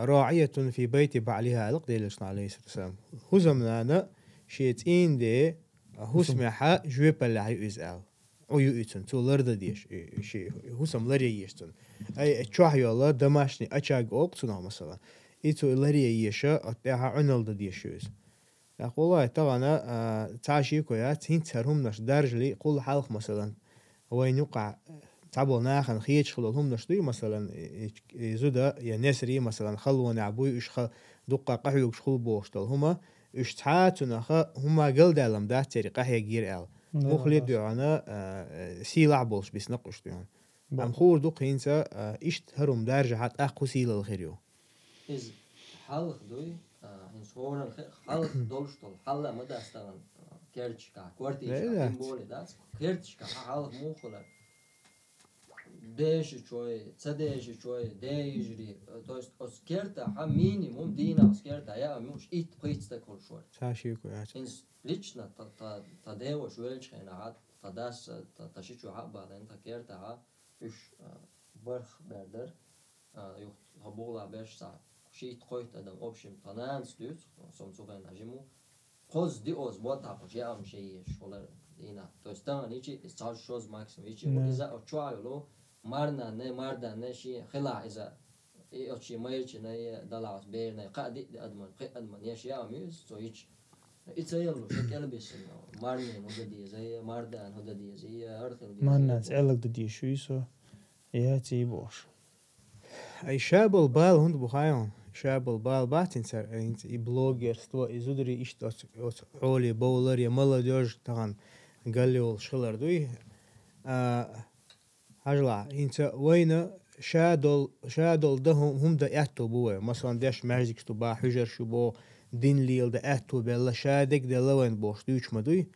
B: راعية في بيت بعلها القديلش عليه الصلاة والسلام هو زمنانا شيتين دي هو سمعها جويبا اللي هيؤزال أو يؤتن تو لرد ديش شيء هو سم لري يشتن أي تشاهي الله دماشني أشاق أوقتنا مثلا إيتو لري يشا أتاها عنل ديشوز أقول والله طبعا تعشي كويات هين تسرهم نش درجلي قول حلق مثلا هو ينقع تعبوا ناخن خيج خلهم نشدي مثلا زودا يا نسري مثلا خلوا نعبوي إيش دقة قحوي وشخل بوشتل هما اشتحات ونخا هما قلد علم ده طريقة هي جير ال مخلي دعانا سيلع بولش بس نقش دعانا أم خور دو قينسا إشت هرم درجة حتى أخو سيل الخيريو
E: إز حلق دوي إن صورا حلق دولشتول حلق مدى استغن كيرتشكا كورتيشكا بيمبولي داس كيرتشكا حلق موخلا ديش شوي تسديش شوي ديجري то есть оскерта ха минимум дина оскерта я муж ит прицта кол шор
B: сашику я
E: лично та дево швельчхена хат та дас та шичу хаба ден та керта ха үш барх бердер юх хабула бешса шит койт адам общем танан стюц сомцуген ажиму поз ди оз бота я ам шей шолер дина то есть там ничи стал шоз максимум ичи иза очуало марна не شيء خلا إذا إيش مايرش نه دلاس بير نه قادي أدمن يش يا ميز سويش إتسيلو شكل بس مارنين هودي زي ماردان هودي زي أرثل
A: مارنا تسألك ددي شو يسوى يا تيبوش
B: أي شاب البال هند بخايون شاب البال باتين سر إنت بلوجر ستوا إزودري إيش عولي بولر يا ملاديج طبعا قالوا شغلر دوي هجلا إنت وين شادول ده هم ده أتو بوه مثلا داش مرزق شو با حجر شو بو دين ليل ده أتو بلا شادك ده لوين بوش دوش مدوي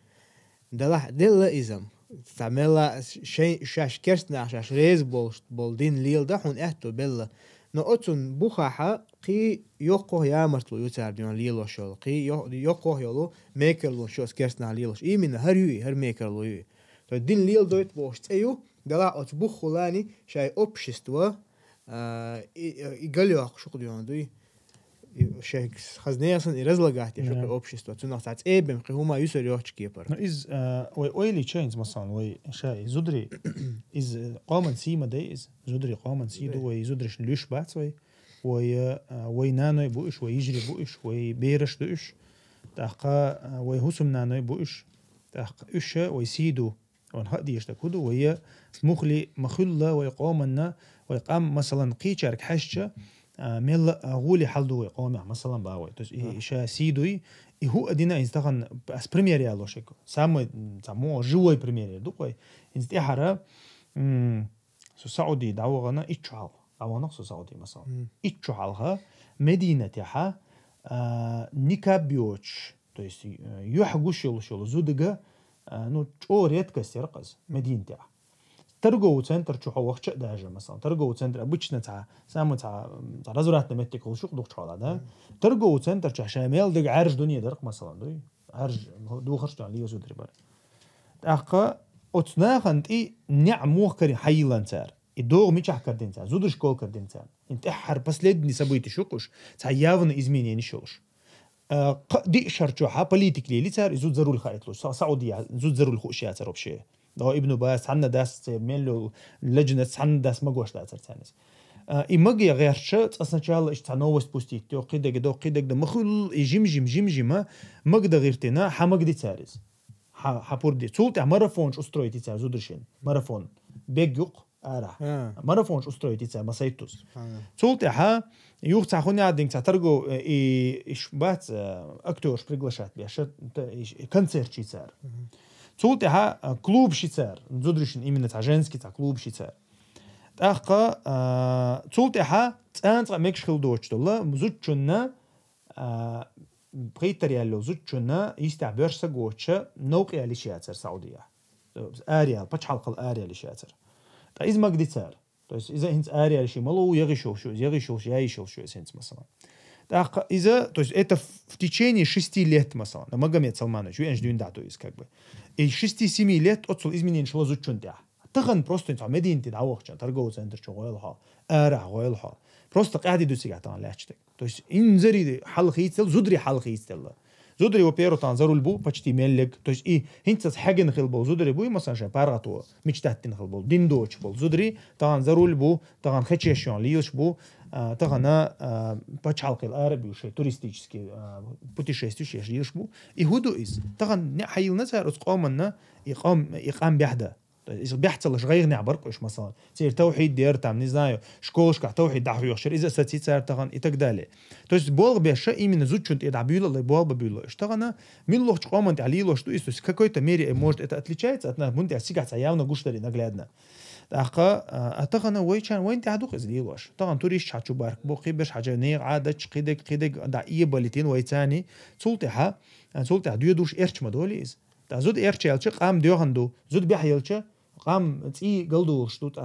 B: ده لا إزم تعمل شيء شاش كرسنا شاش ريز بول دين ليل ده هون أتو بلا نقطن بخاحة قي يقه يامرتلو يتعدون ليلو شول قي يقه يلو ميكرلو شو كرسنا ليلوش إيه من هر ميكرلو يوي تو دين ليل دوت بوش تأيو دلا أتبخلاني شيء общество يقولوا شو قديون دوي شيء خزنياسن يرزلقات يا شو общество تناقص عتيبم هما يسر يوحش كيبر
A: إز ويلي تشينز مثلا وي شيء زودري إز قامن سيما ده إز زودري قامن سيدو وي زودرش ليش بات وي نانو بوش ويجري بوش وي بيرش دوش تحقا وي هسم نانو بوش تحقا إيش وي سيدو ونهدي يشتكودو وهي مخلي مخلة ويقامنا ويقام مثلا قيشارك حشة مل غولي حلدو ويقام مثلا باوي تس إيشا سيدوي هو أدينا إنستغن أس بريمير يالو شكو سامو جوي بريمير دوقي إنستحرة سعودي دعوة إتشعل أو نقص سعودي مثلا إتشعلها مدينة تاعها نيكابيوتش то есть يحقو شلو زودجا ну чё редкость рقص مدينتها торговый центр чё وقت даже مثلا торговый центр обычно самый разворотный меткол شو قدوق чала да торговый центр чё شامل دق عرج دنيا درق مثلا دوي عرج دو خرج عليه زود ربا اخا اتنا خنتي نعمو كري حيلان صار الدوغ مش كردين صار زود شكول كردين صار انت احر последний событие шукуш ца явно изменение шош دي شرچوها политикли лицар زود ضروري خايتلو سعوديه زود ضروري خوشيا صار بشي ده ابنه بس عندنا داس ملو لجنه عندنا داس ما гош داس ثانيس и магия غيرش сначала ищ новость пустить то قيدك ده مخل جيم مقد غيرتنا حمقدي царис حپوردي цулт марафон устроить цар зудрешен марафон бегюк ара марафон устроить цар масайтус цулт юх цахуни адин цатарго и бац актёр приглашать бяш концерт цар цулт клуб цар зудрешен именно женский клуб цар تاخا цултеха цанцра мекшхилдочтола зуччунна بريتريالو زوجنا يستعبر سجوتشا نوقي على شياتر سعودية آريال بتش حلقة الآريال شياتر إذا ما قديت صار إذا أنت آريال شيء ملو يغيشوش أنت مثلا إذا это в течение 6 лет مثلا Магомед Салманович وين جدين дату есть как бы и 6-7 лет отцол изменение шло зучунтя تغن просто انت مدينتي دعوه торговый центр شغالها آرع غوالها просто قاعد يدوسي قاعد لاچتك то есть инзери حلقيتل زودري حلقيتل زودري وبيرو تنظروا البو почти ملك то есть и هنت حاجه نخلبو زودري بو مثلا شبارغتو مجتهد نخلبو ديندوچ بول زودري تنظروا البو تغن خچيشون ليش بو تغنا почалки العربي وشي туристический путешествующий ليش بو и هودو из تغن حيل نصر قومنا اقام بهدا إذا بيحصل غير نعبرك إيش مثلا تصير توحيد دير تام نزايو شكوش كح توحيد دحو يخشر إذا ستي صار تغن إتقدالي تويس بولغ بيشة إيمن زوجنت إذا بيقول الله بولغ بيقول اشتغنا من لوش قامن عليه لوش تو إستوس كقولت ميري إمورت إتأتليشات أتنا بنت أسيقع سياونا قشتري نقلادنا أخا أتغنا وين تعدوق إزلي لوش طبعا توريش حتشو بارك بوقي بش حاجة نير عادة قيدك دا إيه بالتين ويتاني سلطها ديودوش إرش مدوليز تا زود إرشيلش قام ديوهندو زود بيحيلش قام تي قلدو شتوت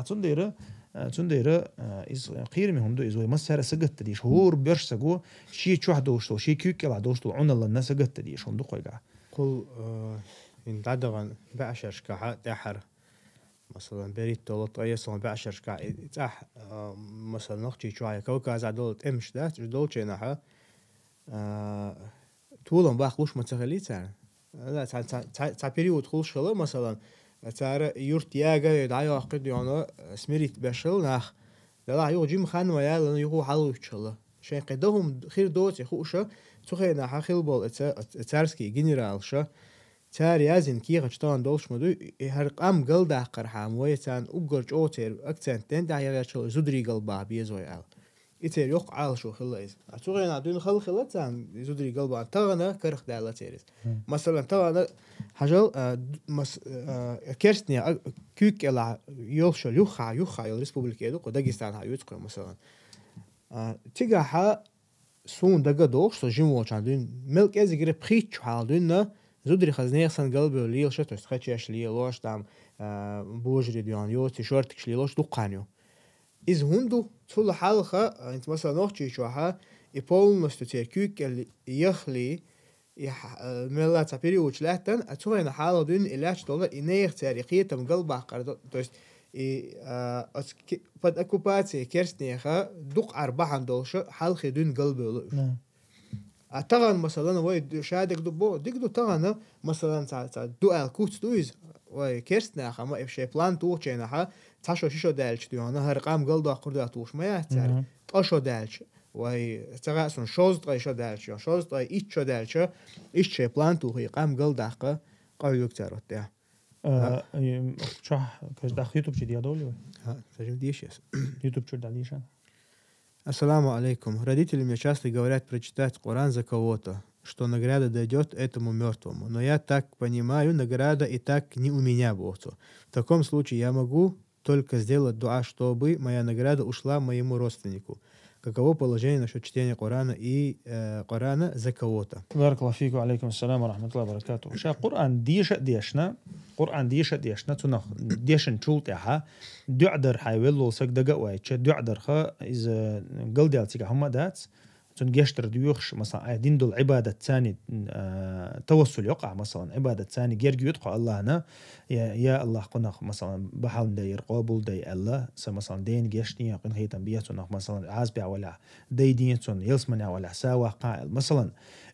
A: تنديره إز قير مهم دو إزوي مسار سجت ديش هور برش سجو شيء شو حدوشتو شيء كيك لا دوشتو عون الله الناس سجت ديش هم دو قيقع
B: قل إن دعوان بعشر كحة تحر مثلا بريت طلت أي صون بعشر كح تح مثلا نقطي شوية كوكا زادولت إمش ده جدول شينها طولهم باخلوش متخليت يعني لا تعبيريود خلش خلا مثلا تعرف يرتياجا يدعي عقد يعني سميريت بشل نخ لا يو جيم خان ويا لأنه يهو حلو يشلا شيء قدهم خير دوت يخوشة تخيل نحا بول تارسكي جنرال شا تار يازن كي غشتان دولش مدو هرقام قل ده قرحام ويتان أقرج أوتر أكتن تندع يغشل زدري قلبه بيزوي عال يتر يق عال شو خلاص أتوقع نادون خلتان زدري قلبه تغنا كرخ دالة تيرس مثلا تغنا حجل كرسني كيك إلى يلشل يخا الريسبوبليكية دو داغستان هاي يتقل مثلا تيجا سون دقا دوش سجيمو چاندون ملك از غير بخيت حالدون زودري خزنيه سن قلبه ليل شتو استخچيش ليلوش دام بوجري ديان يو تيشورت ليلوش دو قانيو از هوندو طول حلقه انت مثلا نوختي شوها يبول مستتيركيك اللي يخلي ملا تابيري وچلاتن اتوين حالدون الاش دولار انير تاريخيه تم قلبه قرد توست под оккупацией керстнеха дук арбахан долш حلقه دون قلبه طبعا مثلا وي شادك دبو ديكدو طبعا مثلا تاع دوال كوت دويز وي كيرستناخ ما افشي بلان توچينها تاشو شيشو دالچ ديانا هرقام قلدو قردا توش ما يحتار تاشو دالچ وي تاغاسون شوز طايشو دالچ شوز طاي ايچو دالچ ايچ بلان تو قام قلداق قايلوك تاروت
A: شح كاش داخل يوتيوب شدي دولي
B: ها сажем дишес
A: YouTube что дальше.
B: Ассаламу алейкум. Родители мне часто говорят прочитать Коран за кого-то, что награда дойдет этому мертвому. Но я так понимаю, награда и так не у меня будет. В таком случае я могу только сделать дуа, чтобы моя награда ушла моему родственнику. Каково положение насчет чтения Корана и Корана за кого-то?
A: بارك الله فيكم وعليكم السلام ورحمة الله وبركاته. شا قرآن ديشنا تنخ ديشن شولتها دعدر حيول لوسك دقة وايد شا دعدر خا إذا قلديالتك هم دات تنجشتر ديوخش مثلا دين دول عبادة ثاني توسل يقع مثلا عبادة ثاني جرجو يدخل الله أنا يا الله قناخ مثلا بحال داير قابل داي الله مثلا دين جشني قن هي تنبيهتنا مثلا عازبع ولا داي دينتون يلسمنا ولا سوا قائل مثلا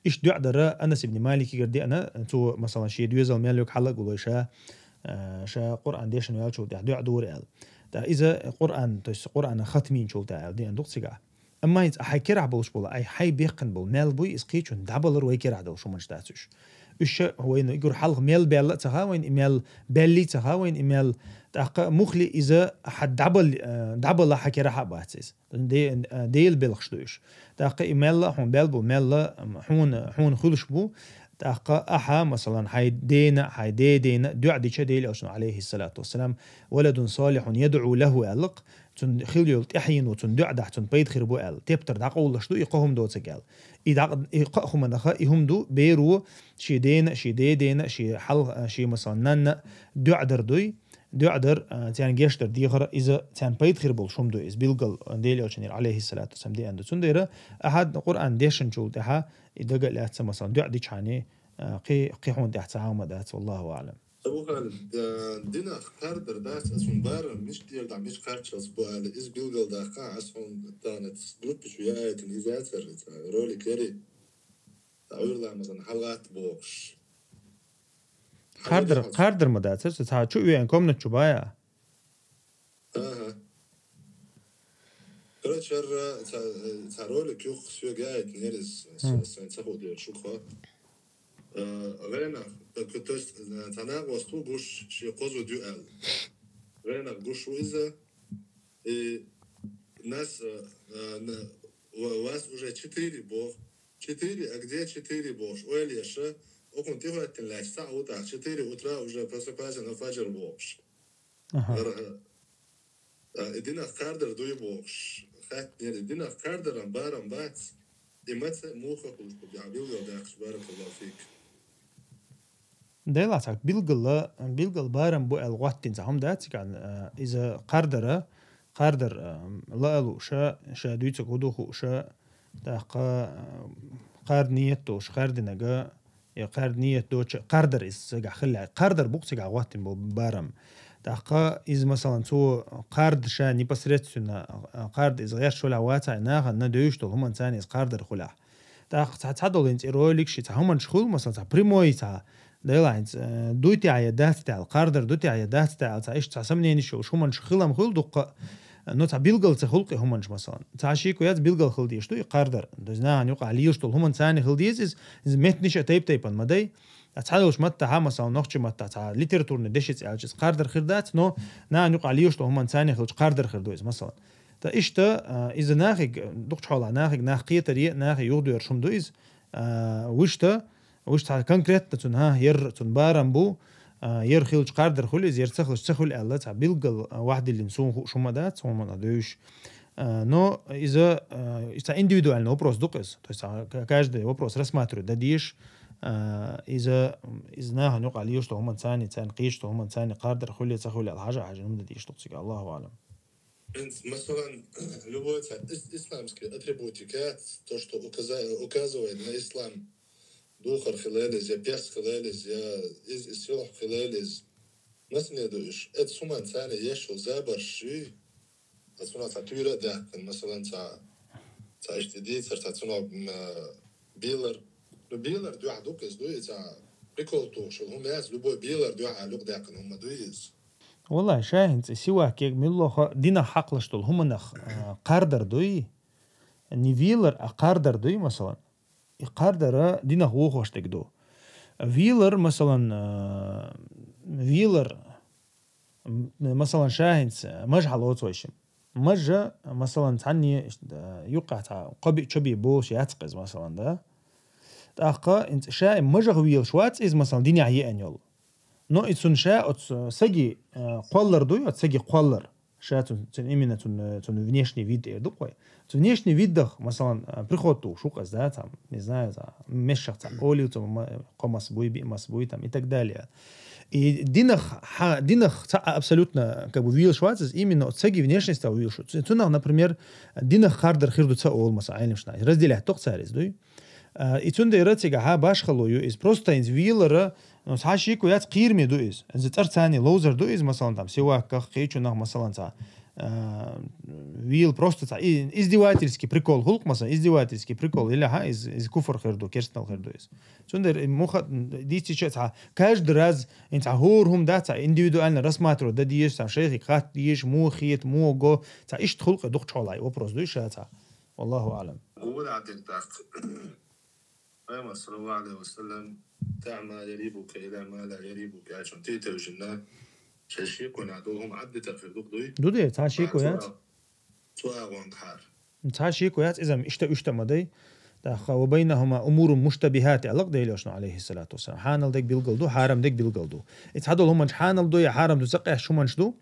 A: إيش دعدر أنس بن مالك يقدي أنا تو مثلا شيء دوزل مالك حلق ولا شا قرآن ديشن يالشو دعدور ال إذا قرآن ختمين شو تعال دي عندك سجع أما إذا حيكرع بوش بولا أي حي بيقن بول مال بوي إسقيتشون دبلر ويكرع دول شو مش داتش إيش هو إنه يقول حلق مال بيلا تهاوين إيميل بيلي تهاوين إيميل تأق مخلي إذا حد دبل حكرع حباتيس ديل بيلخشدوش تأق إيميل هون بيلبو ميل هون خلش بو تأق أحا مثلا حيدينا دعدي شديل أوسن عليه الصلاة والسلام ولد صالح يدعو له ألق تن خليل تحين وتن دعدح تن بيد خربو ال تبتر دقول شدو يقهم دو تقال إذا يقهم نخا يهم دو بيرو شي دينا شي حل شي مثلا نن دعدر دوي دعدر تان جشتر ديغر إذا تان بيد خربو شوم دو إز بيلقل ديل أوسن عليه الصلاة والسلام دي عنده تنديره أحد قرآن ديشن شو تها إذا قال له مثلا دعدي شاني قي هون تحت عامدات والله أعلم.
H: أبو خالد دينا خاردر داس أسون بار مش دير دع مش خارج أسبوع إز بيلقل داقة أسون تانت جروب شوية تنيزات فرت رولي كري تعور لا مثلا حلقات بوش
A: خاردر مداتر تها شو يعني كم نتشبايا
H: كرا شر ترولي كيوخ شو قاعد نيرز سين تاخد شو خا غينا كتوس تناق وستو جوش شي قوزو ديو ال غينا جوش وإذا нас вас уже 4 бог 4 а где 4 бог ой еще окон ты вот ты лечь сам утра 4 утра уже просыпайся на фаджр бог идина кардер дуй бог хат идина кардером баром бац и мать муха кулш بيعبيو داخل بارك الله فيك
A: دلعتك بيلقل بارم بو الوقتين زهم داتك عن إذا قردر لالو شا دويتك ودوخو شا تاقا قرد نيتو قرد نجا يا قرد نيتو قردر إز جا خلي قردر بوقت جا وقتين بو بارم تاقا إذا مثلا تو قرد شا نيبسرتنا قرد إذا غير شو لعواتها ناخد ندويشتو هم إنسان إز قردر خلاه تاق تعدل إنت إيروليك شيء هم نشخول مثلا تا بريموي تا دايلانز دوتي عيادات تاع القردر دوتي عيادات تاع ايش تاع سمنين شو هم نشخلها مخول دق نو تاع بيلقل تخلقي هم مثلا تاع شيكو يات بيلقل خلدي شتو قردر دزنا يقع عليه شتو هم ثاني خلديز از متنش تايبن مداي تعالوش متى ها مثلا نخش متى تاع ليتراتور ندشت على قردر خردات نو يقع عليه شتو هم ثاني خلج قردر خردوز مثلا تا إشتا إذا ناخج دقش حالا ناخج قيتري ناخج يودو يرشم دويز وشتا كونكريت تون ها ير تون بارم بو ير خيلج قردر خليز ير تخل الله تا بيلقل واحد اللي نسون شمدات وما ندوش نو إذا индивидуальный вопрос дукес то есть каждый вопрос рассматривает дадиш إذا ناها نقع ليش تو هم ثاني قيش تو هم ثاني قردر خليز تخل الحاجة نمد ديش تقصي الله أعلم
H: مثلا любой исламский атрибутикат, то, что указывает на ислам, духар хилелез, я перс хилелез, я из силах хилелез, наследуешь, это суман цари ешел забарши, а суна татуира дакан, مثلا تا اشتدي تا суна билер, но билер дуа дукес дуи تا прикол то, что هم яз любой билер дуа лук дакан, هم дуиз.
A: والله شاهد سوى كيك ملو دينا حقلشتول هم نخ قردر دوي نيفيلر قردر دوي مثلا قردر دينا هو خوشتك دو فيلر مثلا فيلر مثلا شاهد مجح لوتويشم مجا مثلا تعني يقع تاع قبي شبي بوش ياتقز مثلا ده تاقا انت شاي مجا ويل شوات از مثلا دينا هي انيول نو اتسون شا سجي قولر دوي اتسجي قولر شا تن именно тун внешний вид дукой тун внешний вид مثلا приходу шукас да там не знаю за мешах там олил там комас буй там и так далее и динах абсолютно как бы вил шварц именно отсеги внешности вил шварц тун например динах хардер хирду ца ол маса айншна разделять тох царис дуй и тун дейратига ха башхалою из просто инз вилера но сашику яц قيرمي دويز زتر ثاني لوزر دويز مثلا там سواك قيچунах مثلا تا вил просто та издевательский прикол хулк مثلا издевательский прикол или ха из куфр херду керстал хердуиз сундер муха дичи та каждый раз انت هورهم да та индивидуально рассматривать да диеш та шейх хат диеш мухит мого та иш хулк дух чолай вопрос дуиш та والله اعلم
H: هو عدل قام صلى الله عليه وسلم تعمى يريبك إلى ما لا يريبك عشان تيتوجنا شاشيكو نعدوهم عدة تفردوك
A: دوي تعشيكويات
H: سواء وانحار
A: تعشيكويات إذا اشتا مدي وبينهما أمور مشتبهات علق ديلوشنا عليه الصلاة والسلام حانل ديك بيلقلدو حارم ديك بيلقلدو اتحدل هم حانل دو يا حارم دو سقيح شو منشدو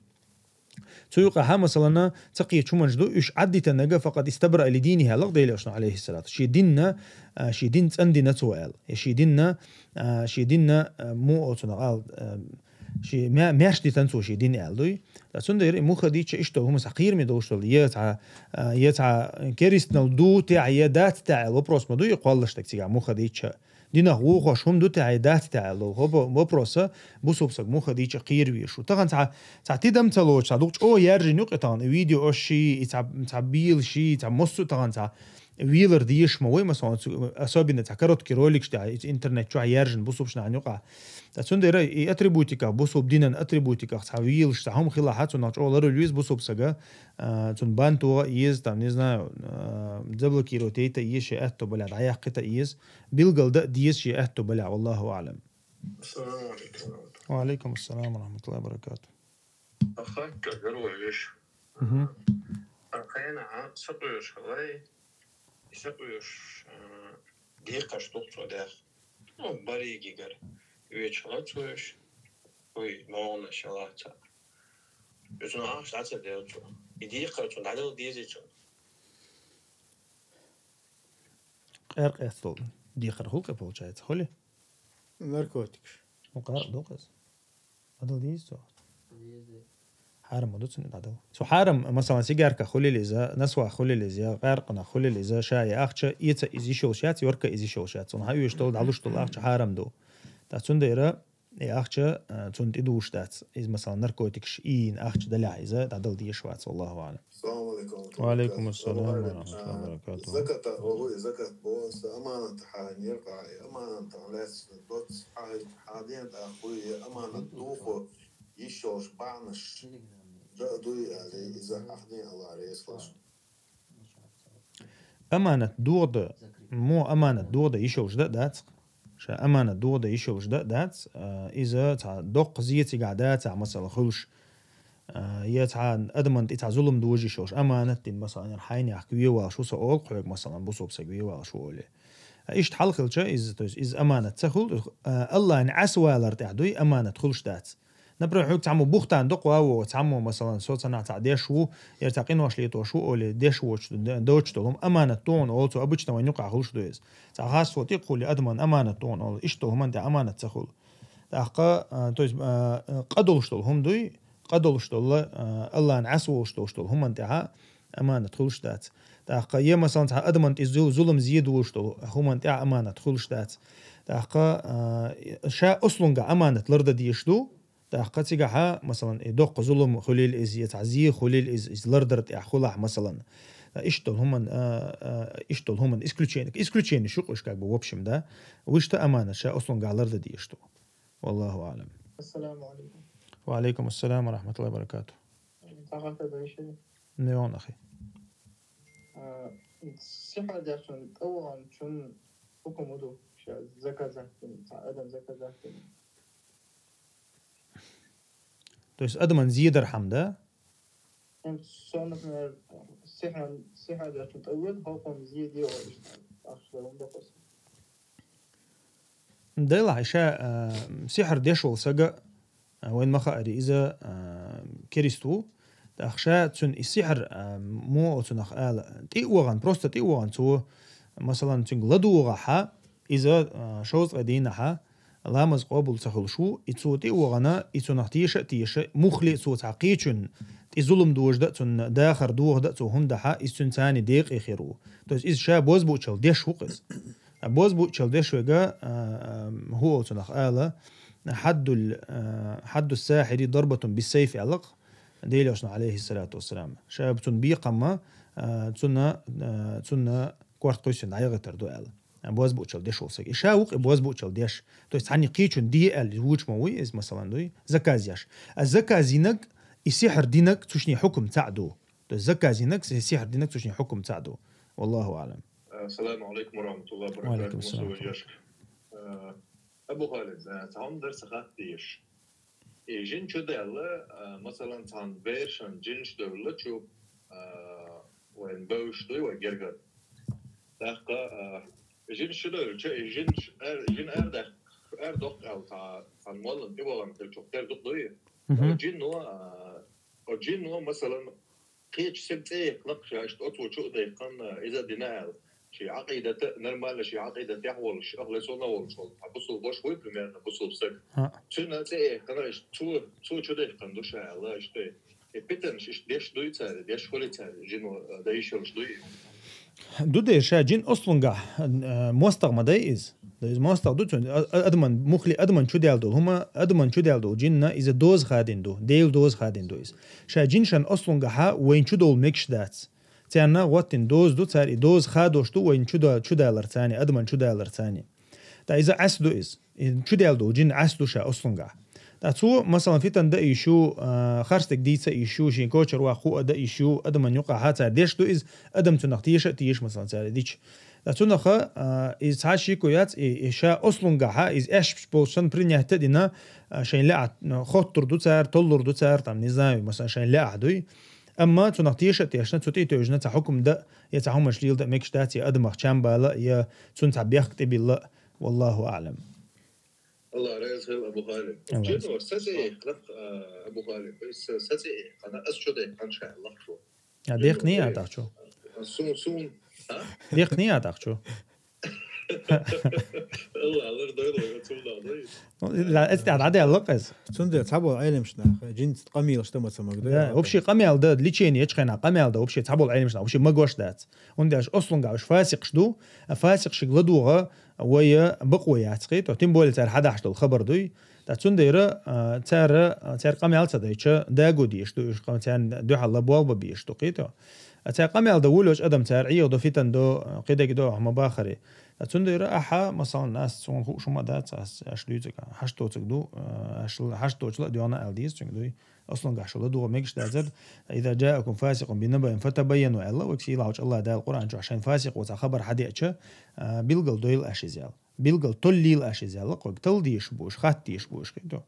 A: تسوق ها مثلا تقي شو منجدو إيش عدت النجا فقد استبرأ لدينها لق ديلوشنا عليه الصلاة شي ديننا شي دين عندنا سؤال شي ديننا مو أتنقال شي ما ماشي تنسو شي دين ألدوي تسندر مو خديتش إيش هم سقير مدوشل يتع كريستنال دو تعيادات تاع وبروس مدو يقولش تكتيجا مو خديتش دينا هو خوشهم دو تعيادات تاع لو هو وبروسا بوسوبسك مو خديتش قير ويشو طبعا تعتدم تلوش تعدوش أو يرجع نقطان فيديو أو شي تعبيل شي تعمسو طبعا ويلر ديش موي مثلا أصابنا تكررت كيروليك شتاع إنترنت شو عيارجن بوصوب شنا عنيقة تسون ديرا أتريبوتيكا بوصوب دينا أتريبوتيكا ويل شتاهم خلاحات وناش أول روليز بوصوب سجا تون بانتو يز تام نزنا دبل كيروتيتا يشي أهتو بلع عياقتا يز بيلقل ده ديز شي أهتو بلع والله أعلم.
F: السلام عليكم.
A: وعليكم السلام ورحمة الله وبركاته.
F: أخاك قالوا ليش؟ أخينا سقيش هواي سقيش دقيقة شطوط وداخ. بريجي قال ويشلات ويش وي نون شلات. يسون عاش عسل ديرتو. دقيقة شون عدل ديزي شون.
A: أرق أثول دقيقة هو كبول جايت خلي.
B: ناركوتكس.
A: وقرأ دوقز. عدل ديزو. حارم مدوتسن عدل. سو حارم مثلا سيجار كخلي لذا نسوا خلي لذا غرقنا خلي لذا شاي أخشى يتا إزي شوشات يورك إزي شوشات. صن هاي يشتغل علوش طلع أخشى حارم دو. تاسون ديرا أخشى تون تدوش تات إذا مثلا ناركوتكس إين أخشى دلع إذا عدل دي شوات والله أعلم.
H: السلام عليكم.
A: وعليكم السلام ورحمة الله وبركاته.
H: زكاة وهو زكاة بوس أمانة حانير أمانة علاس دوت حادين أخوي أمانة دوخو يشوش بعنش جادوي على إذا أخدين الله عليه الصلاة.
A: أمانة دورد مو أمانة دورد يشوش دات شا أمانة دورد يشوش دات إذا تع دق زيتي قعدات تع مثلا خلش يتعان أدمن تتع ظلم دوجي شوش أمانة تين مثلا حين يحكي وشو سأقول قويك مثلا بصوب سجوي وشو قولي إيش تحلق الشيء إذا أمانة تخل الله نعس ولا تعدوي أمانة خلش دات نبرة حوك تعمو بوختان دقوا وتعمو مثلا صوت صنع تعديشو يرتقين واش ليتو شو أولي ديشوش دوتش تلهم أمانة تون أولتو أبوش نوينوق عخلش دويز تعخاص صوت يقول أدمن أمانة تون أول إيش تلهم أنت أمانة تخل تحقا تويز قدولش تلهم دوي قدولش تل الله نعسوش تل هم أنت أمانة تخلش دات تحقا يه مثلا أدمن تزول ظلم زيد وش تل هم أنت أمانة تخلش دات تحقا شا أصلًا أمانة لرد ديشدو تحقا تيجا مثلا دق ظلم خليل إز يتعزي خليل إز لردرت أخلاح مثلا إشتول هم إسكلوتشين شو قش كعب وبشم ده وش أمانة شا أصلا قال لرد ديشدو والله أعلم.
I: السلام عليكم.
A: وعليكم السلام ورحمة الله وبركاته. نيون أخي.
I: الصحة دي عشان أول شون حكم ودو زكاة زكين أدم زكاة زكين.
A: تويس أدمن زيدر حمدا.
I: شون مثلا الصحة دي عشان أول حكم زيدي ولا أخشلهم بقص.
A: دلع عشاء سحر ديشول سجى وين ما خاري إذا كريستو أخشى تون السحر مو تنخ تيوغان بروستا تيوغان تو مثلا تنقلدو غحا إذا شوز قدينها لامز قابل سخلشو إتسو تيوغانا إتسو نختيش مخلي سو تعقيتشن تظلم دوجدا تون داخر دوجدا تو هم دحا إتسون ثاني ديق إخيرو توس إذا شا بوز بوتشل ديش وقز بوز بوتشل ديش وجا هو تنخ حد الساحر ضربة بالسيف علق ديلوشنا عليه الصلاة والسلام شاب تنبيق ما تنا كوارت قيسن عيغتر دوال بوز بوتشل ديش وسق شاوق بوز بوتشل ديش تو تعني قيچن دي ال ووچ موي از مثلا دوي زكازياش الزكازينك السحر دينك تشني حكم تعدو الزكاة دينك السحر دينك تشني حكم تعدو والله أعلم.
F: السلام عليكم ورحمة الله وبركاته.
A: وعليكم السلام.
F: أبو خالد تعم درس خاتيش جن شو دالة مثلا تعم بيرشان جنش دولة شو وين بوش دوي وجرجر دقة جن شو دولة جن أردق أو تعم والله تبغى مثل شو تردق دوي جن هو مثلا قيش سبتة نقش عشت أطول شو ده كان إذا دينار شيء عقيدة نرمال شيء عقيدة يحول شغلة صونا والصول بصوا باش وين بمعنى بصوا بسك شو ناتي كناش شو ده كان دوش الله إشتى بيتنش إيش ديش دوي تار ديش خلي تار جنو دايشلش دوي
A: دو ده شا جن أصلاً جا مستغ دايز مستغ دو أدمن مخلي أدمن شو ديال دو هما أدمن شو ديال دو جننا إذا دوز خادين دو ديل دوز خادين دو إز شا جن شان أصلاً جا وين شو دول ميكش داتس تاعنا واتن دوز دو تاعي دوز خادوش دو وين شو دالر ثاني أدمن شو دالر ثاني تا إذا عسدو إز شو دالدو جين عسدو شا أصلاً قا تا تو مثلا في تند إيشو خرستك ديتsa إيشو شين كوتشر واخو أدا إيشو أدمن يقع هات ديش دو إز أدم تيش مثلا تاعي ديش تا تو نخ إز هاشي كويات إيشا أصلاً قا إز إيش بولشن برينيهت دينا شين لا خطر دو تاعر تولر دو تاعر تام نظام مثلا شين لا دوي أما تنقطيش تيشنا تطي توجنا تحكم ده يتحكم مشليل ده ميكش داتي أدمخ شامبا لا يا تنتع بيختبي لا والله أعلم.
F: الله رئيس أبو خالد. جنور ساتي خلق أبو خالد بس ساتي أنا أسجد إن شاء الله شو.
A: ديقني أتاخ شو.
F: سون
A: ديقني أتاخ شو.
F: الله يرضى
A: لا استعد عادي اللقز.
B: تندر تعبوا العالم شنا جنت قميل شتما تسمى
A: ده وبشي قميل ده ليشيني يشخنا قميل ده وبشي تعبوا العالم شنا وبشي ما جوش دات ونداش أصلاً قاعش فاسق شدو فاسق شغلدوها ويا بقوة يعتقد وتم بول تار حدا حشل الخبر دوي تندر تار قميل تدايش ده جوديش دو إيش قام تان دو حلا بوال ببيش دو قيته تار قميل ده ولوش أدم تار عيق دو فيتن دو قيدة دو هم باخري تندر أحا مثلا ناس سون شو ما دات أشلوتك حشتوتك دو حشتوتش لا ديانا ألديس تندوي أصلاً قاعشوا دو ميكش دازر إذا جاءكم فاسق بنبأ فتبينوا الله وكسي الله ده القرآن جو عشان فاسق وتخبر حديث بيلقل دويل أشيزال بيلقل تليل أشيزال قلت تلديش بوش خاتيش بوش كده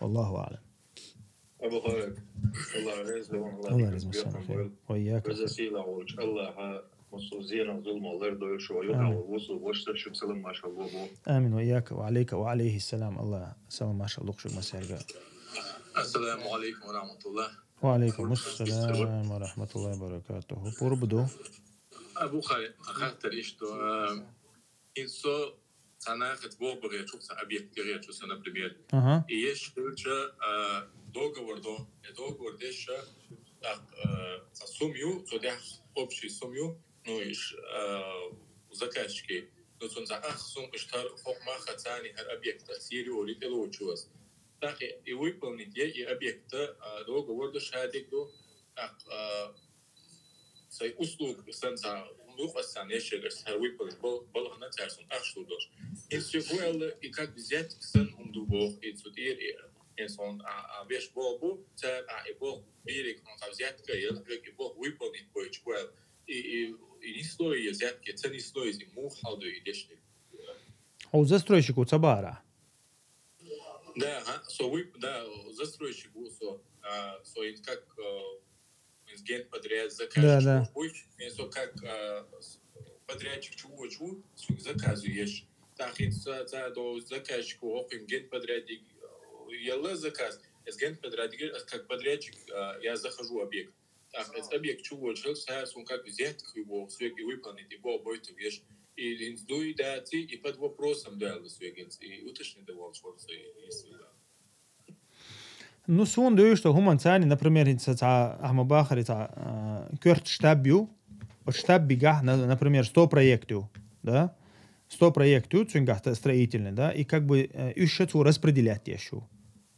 A: والله أعلم.
F: أبو خالد الله
A: يرزقك وياك.
F: الله مصوزين ظلم الله يرضى شو يقع ووصل واشتر شو سلام ما شاء الله.
A: آمين وياك وعليك وعليه السلام الله سلام ما شاء الله شو مسيرك.
C: السلام عليكم ورحمة الله.
A: وعليكم السلام ورحمة الله وبركاته. بربدو.
C: أبو خالد أخذت ريشتو إنسو أنا أخذت بوبري شوف سأبيك كريه شو سنة بريمير. إيش كلشة دوغ وردش سوميو صدق أبشي سوميو نويش زكاشكي نتونزع أخصم إشتار فوق ما خداني هالأبيك تأثيري وريد الوجوز. تاخي يويبل نتيجة أبيكت دوغ وردش هاديك دو سي أسلوب سنسا ملوك أسان يشيلش هالويبل بالغنا تارسون أخشلوش إنسيفوال إكاك بزيت سن دوبوغ إنسودير إنسون أبيش بوبو تار أبوغ بيرك نتابزيت كيل أبوغ ويبل نتبويش وال إنسلوي يزيت كتن إنسلوي زي مو حالدو يدشتك
A: هو زسترويشكو تبارا
C: Да, застройщик был, как ген подряд заказчик, как подрядчик чего заказываешь, так и до заказчика опин ген подрядчик, я заказ, с ген подрядчик, как подрядчик я захожу объект, так объект чего он как взять его, все выполнить его будет вещь. И индуи дати и под вопросом дал свегенс и уточни давал шорсы если да.
A: Ну сон даешь что هم ثاني например تاع احمد باخر تاع كورت штабью штаб бега например 100 проектов да 100 проектов цунгахта строительный да и как бы ищут распределять еще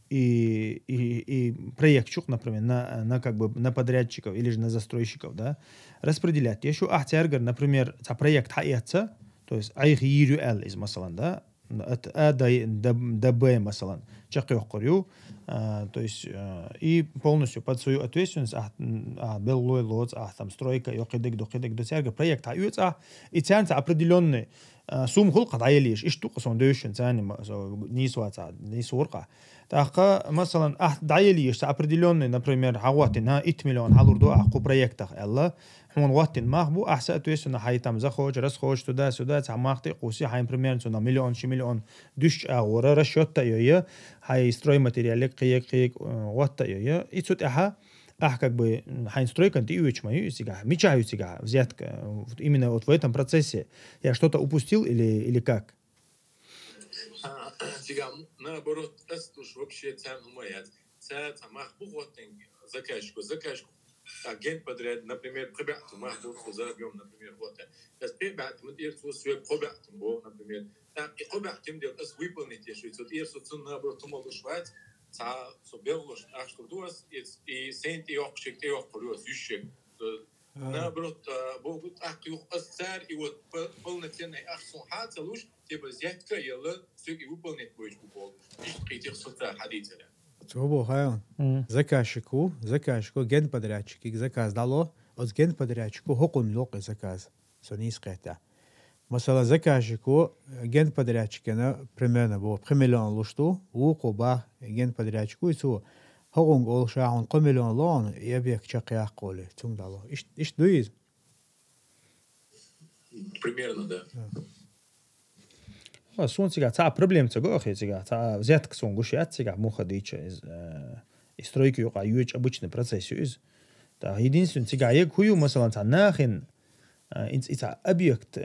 A: и проектчик, например, на как бы на подрядчиков или же на застройщиков, да, распределять. Еще ахтяргар, например, та проект хаятся, то есть айгирю эл из масалан, да, ДБ масалан, чакёх корю, то есть и полностью под свою ответственность, беллой лоц, там стройка, йокидек до тяргар проект хаятся, и тянется определенный сум хул قطعيليش ايش توقصون دوشن ثاني نيس ورقه تاخا مثلا دعيليش определенный например حواتنا 8 مليون حضر اخو проектах الله هون وقت ماخبو احسن تويسنا حيتم زخوج رسخوج تدا سودا تماختي قوسي حين بريمير سنا مليون شي مليون دوش اورا رشوت يا هاي ستروي ماتيريال قيق وقت يا ايتوت اها как бы хайнстройка ты уч мою сега мечаю сега взятка именно вот в этом процессе я что-то упустил или как
C: сега наоборот это уж вообще цен умеет цен махбугот заказчик агент подряд например прибавку махбуг заработал например вот das прибавка мы dir so свой прибавку бо например так и прибавку им делать выполнить еще вот ihr so цен наоборот умолу Швейц so bellos achterdoors is sent die opgeschickt die opgelost jusje
F: наоборот, богут ахюх асцар и вот полноценный ахсон хацалуш, типа зятка ела, все и выполнить будешь бубол. Ишь прийти в соца ходить.
B: هو هايون زكاشكو جن بدراتشكي زكاز دالو از جن بدراتشكو هقون لوق زكاز سونيس قيتا مثلا زكاشكو جن بدراتشكنا примерно бо примиллион лушту وقوبا جن بدراتشكو يسو هقون قول شاهون قمиллион لون يبيك чакиах قولي تون دالو ايش دويز
F: Примерно, да.
A: Сон сега цаа проблем цего сега цаа взятка сон гушят сега муха дича из стройки юка юч обычный процесс из да единственное сега яг хую масалан цаа нахин ица объект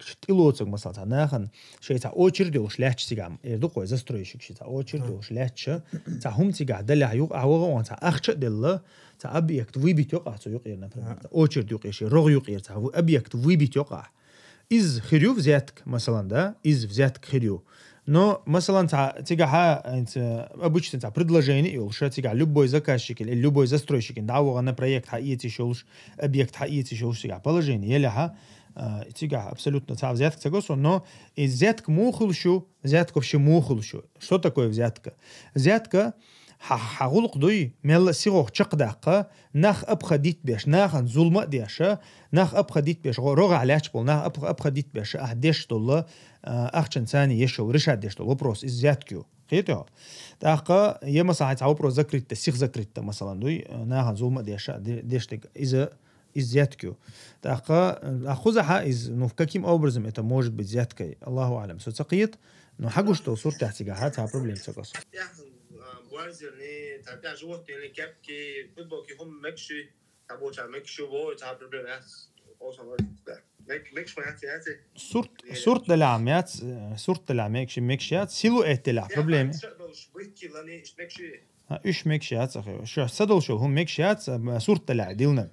A: штилоцог масалан цаа нахин шей цаа очередь ушляч сега эрду кой застройщик шей цаа очередь ушляч цаа хум сега дала юк авага цаа ахча делла цаа объект выбить юка цаа юк например очередь юк шей рог юк цаа объект выбить юка из хирю взяток, масалан, да, из взяток хирю. Но, масалан, тига обычно предложение, улша тига любой заказчик или любой застройщик, да, на проект хаити шулш, объект хаити шулш тига положение, или тига абсолютно взяток цегосу, но из взяток мухулшу, взятка вообще мухулшу. Что такое взятка? Взятка حغلق دوي مل سيغوخ چقداقه نخ ابخديت بيش ناخن ظلمه ديشه نخ ابخديت بيش روغ علاش بول نخ ابخديت بيش اهدش دول اخشن ثاني يشو رشاد ديش دول وبروس ازياتكو قيتو داقه يما ساعه وبروس ذكرت سيغ ذكرت مثلا دوي ناخن ظلمه ديشه ديشتك اذا ازياتكو داقه اخذها из ну в каким образом это может быть взяткой Аллаху алям соцaqiyat но хагу что сурта тига ха проблем цогос
F: Guardiani, tapia животни или кепки, футболки, هم مكشي, تابوتا مكشي وو, تاب проблемات, also да. مكش понятие.
A: Сурт دلعمات, сурт دلعمات, مكشيات, سيلوئت دلع проблемы. إيش مكشيات أخي, شو صدق شو هم مكشيات, сурт دلع ديلنا.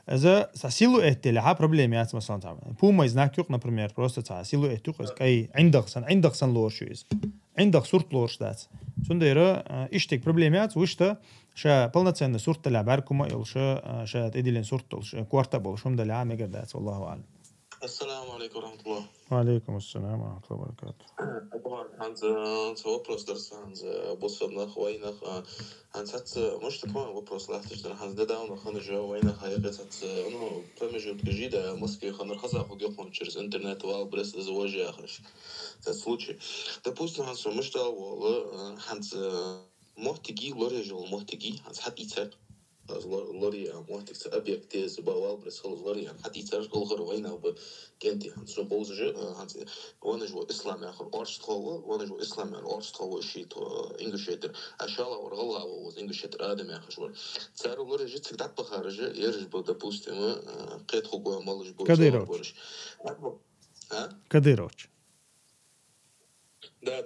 A: إذا سيلوئت دلع проблемات مثلا تعمل. بوما يزناكيوك, например, просто سيلوئت يوك, أي عندك سن لور شو إز. عندك сурт лор штат. Сундера иштек проблемят, вышта ша полноценный сурт для баркума или ша эдилен сурт ша кварта был шум для мегадат, Аллаху алям.
G: Ассаламу алейкум рахматуллах.
A: Алейкум ассалам рахматуллахи ва баракатух.
G: Hans вопрос дарса, Hans бособнах войнах, Hans может такой вопрос лахтиш, Hans недавно ханжа войнах, ну промежуток жида в Москве ханархазах угехом через интернет валбрес завожи ахраш. Это случай. Допустим, Hans может Hans мохтиги лорежил мохтиги, Hans хат ицер. لوري موتك أبيك زباوال برس خلص لوري حتى يترجع الغر وينه بكنتي هنسو بوزج هنس وانا جو إسلام آخر أرش تخوّل وانا جو إسلام أرش تخوّل شيء تو إنجليشيتر أشياء ورغلها ووز إنجليشيتر آدم آخر شوال صاروا لوري جت سكتات بخارج يرجع بدبوستي قيد خوجوا مالج
A: كديروش كديروش
G: да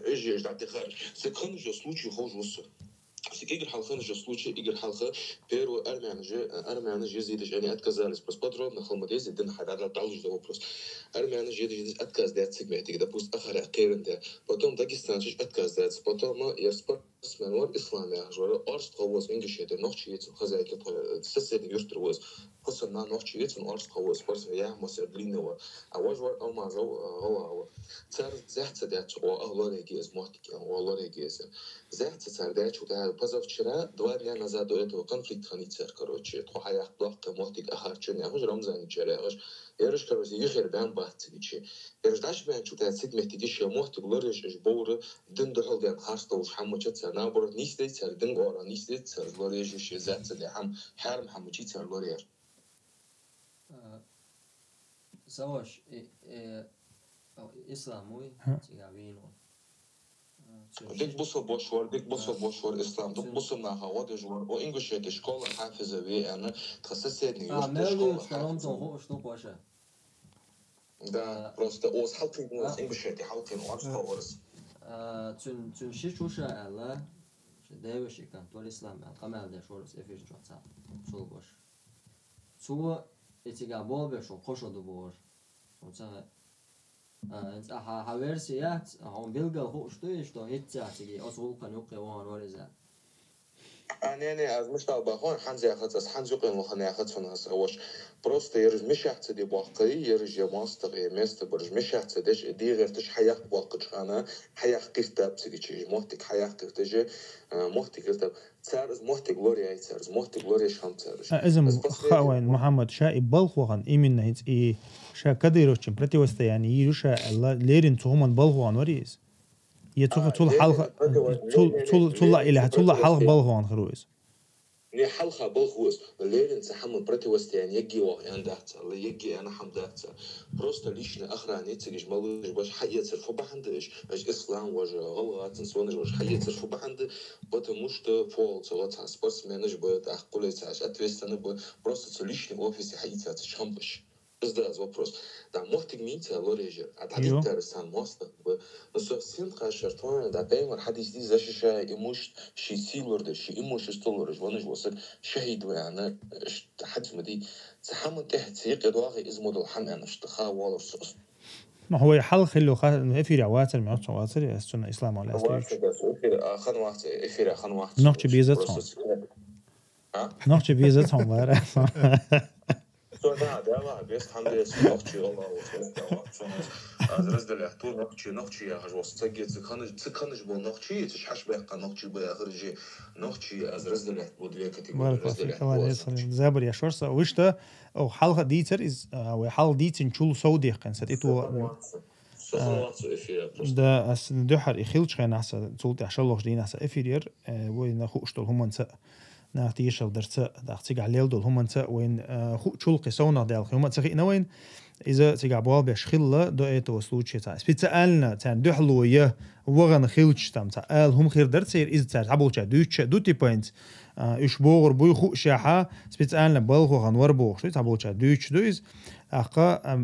G: إيش دعتي خارج سكان جو случай хож وصل Игорь Халхан же случай Игорь Халха первый армяне же здесь они отказались просто подробно холмодези дин хадада талж за вопрос армяне же здесь отказываются сегменты допустим ахара кевенде потом дагестанчик отказывается потом я спортсмен вар исламе ажора арш хавоз ингишеде нохчиец хозяйка соседний юртровоз после на нохчиец он арш хавоз спортсмен я мосер длинного а вожвар алмазов гава цар захца дяч о алорегиез мотики о алорегиез захца цар дяч позавчера 2 дня назад до этого конфликт ханитер короче тухая блок мотик ахарчен я уже рамзан череш Ярыш, короче, ехер бән бахтыгичи. Ярыш даш бән чута сигметиги ше мохтыг лорыш боуры дин дохалган харстол хамучат са наоборот нистей цар дин гора нистей цар лорыш ше затса де хам харм хамучи цар лорыш.
E: Саваш исламуй тигавино.
G: Дик бусо бошвар ислам дик бусо на хавада жуар о ингушете школа хафизави она тхассеседни
E: школа.
G: Да, просто оз халтин оз ингушете халтин оз хаварс.
E: Тун шишуша алла дэвши кан тол ислам камал да шорс эфиш джоца. Сол бош. Су этига болбе шо кошоду бор. Онца версият он билгал что что хитцатиги освол канук ван вариза
H: أنا مش طالبه حنزي أخذ حنزي قيم وخنا أخذ فناس أوش просто يرج مش يحتدي باقي يرج ماستر ماستر برج مش يحتديش دي غير تش حياة باقي خنا حياة كتاب تيجي موتك حياة تيجي موتك كتاب تارز موتك لوري تارز موتك لوري شام تارز
A: إذا خاوين محمد شا بلخوان إيمن نهيت إيه شا كديروش برتي وست يعني يروشا الله ليرين توهم بلخوان وريز يتوه طول حلقة طول إلى طول حلقة بلخوان خروز
H: ني حلقة بلخوز ليرين تحمل برتي وست يعني يجي وين دهت الله يجي أنا حمدهت просто ليشنا آخر أني تيجي مالوش باش حياة صرف بحندش باش إسلام وج غلط نسوانش باش حياة صرف بحند потому что фол صوت спортсменش будет أقول تعش ответственно будет просто лишний офис حياة تشامبش إزاي вопрос да можете гмить лорежер отходить тарсан мост но совсем кашертон да беймар حديث دي защищая имущество شي силорды شي имущество лорж вон ж وصل شهيد يعني حد مدي تحمل تحت يقدواغي اسمه الحم أنا اشتخا والرص
A: ما هو حل خلو في رعوات المعصم واصل السنة إسلام على
H: خن واحد إفيرا خن واحد
A: نقش بيزتهم نقش بيزتهم بارا
H: ده ما بيست حمد نقشي والله أزرز دلعتو نقشي يا هجوس تجي تكنج بو نقشي تشحش بقى نقشي بآخرجي نقشي أزرز دلعت بودلي كتير
A: زابر يا شورسا وش ده أو حلقة ديتر إز أو حل ديتر نشول سودي كان ساتيتو ده أسندحر إخيلش كان أحسن صوت عشان الله جدين أحسن إفيرير وين خوش دول هم نسأ ناقتيش الدرس داختيج عليل دول هم نسأ وين خو شول قصونا دال هم تسخي نوين إذا تيجي عبوال بيشخيل ده توصلوش تاع سبيتسألنا تاع دحلوية وغن خيلش تام تاع هم خير درسير إذا تاع عبول تاع دوتي بوينت إشبوغر بوي خو شاحة سبيتسألنا بالخو غن وربوغ شو تاع عبول تاع دوز أقا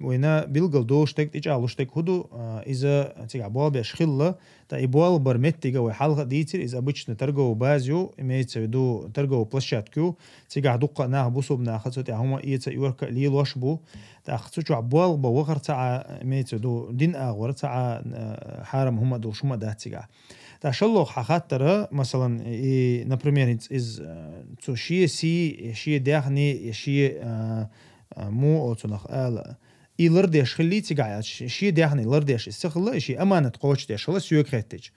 A: وينا بيلقل دوش تك تيجي تك هدو إذا تيجي عبوال بيشخيل تا إبوال برمتيجا وحلقة ديتر إذا بتش نترجو بازيو إميت بدو ترجو بلشاتكو تيجي عدوق ناه بوسوب ناخذ تاع هما إيت يورك ليل واشبو تأخذ عبوال بوغر تاع إميت بدو دين أغور تاع حرم هما دو شو ما ده تيجي تشلو حخاطر مثلا например إز تشي سي شي داخني شي مو أوتنخ إلرديش خليتي قاعد شيء دهني إلرديش استخلا شيء أمانة قوش ديش الله سيوك هتج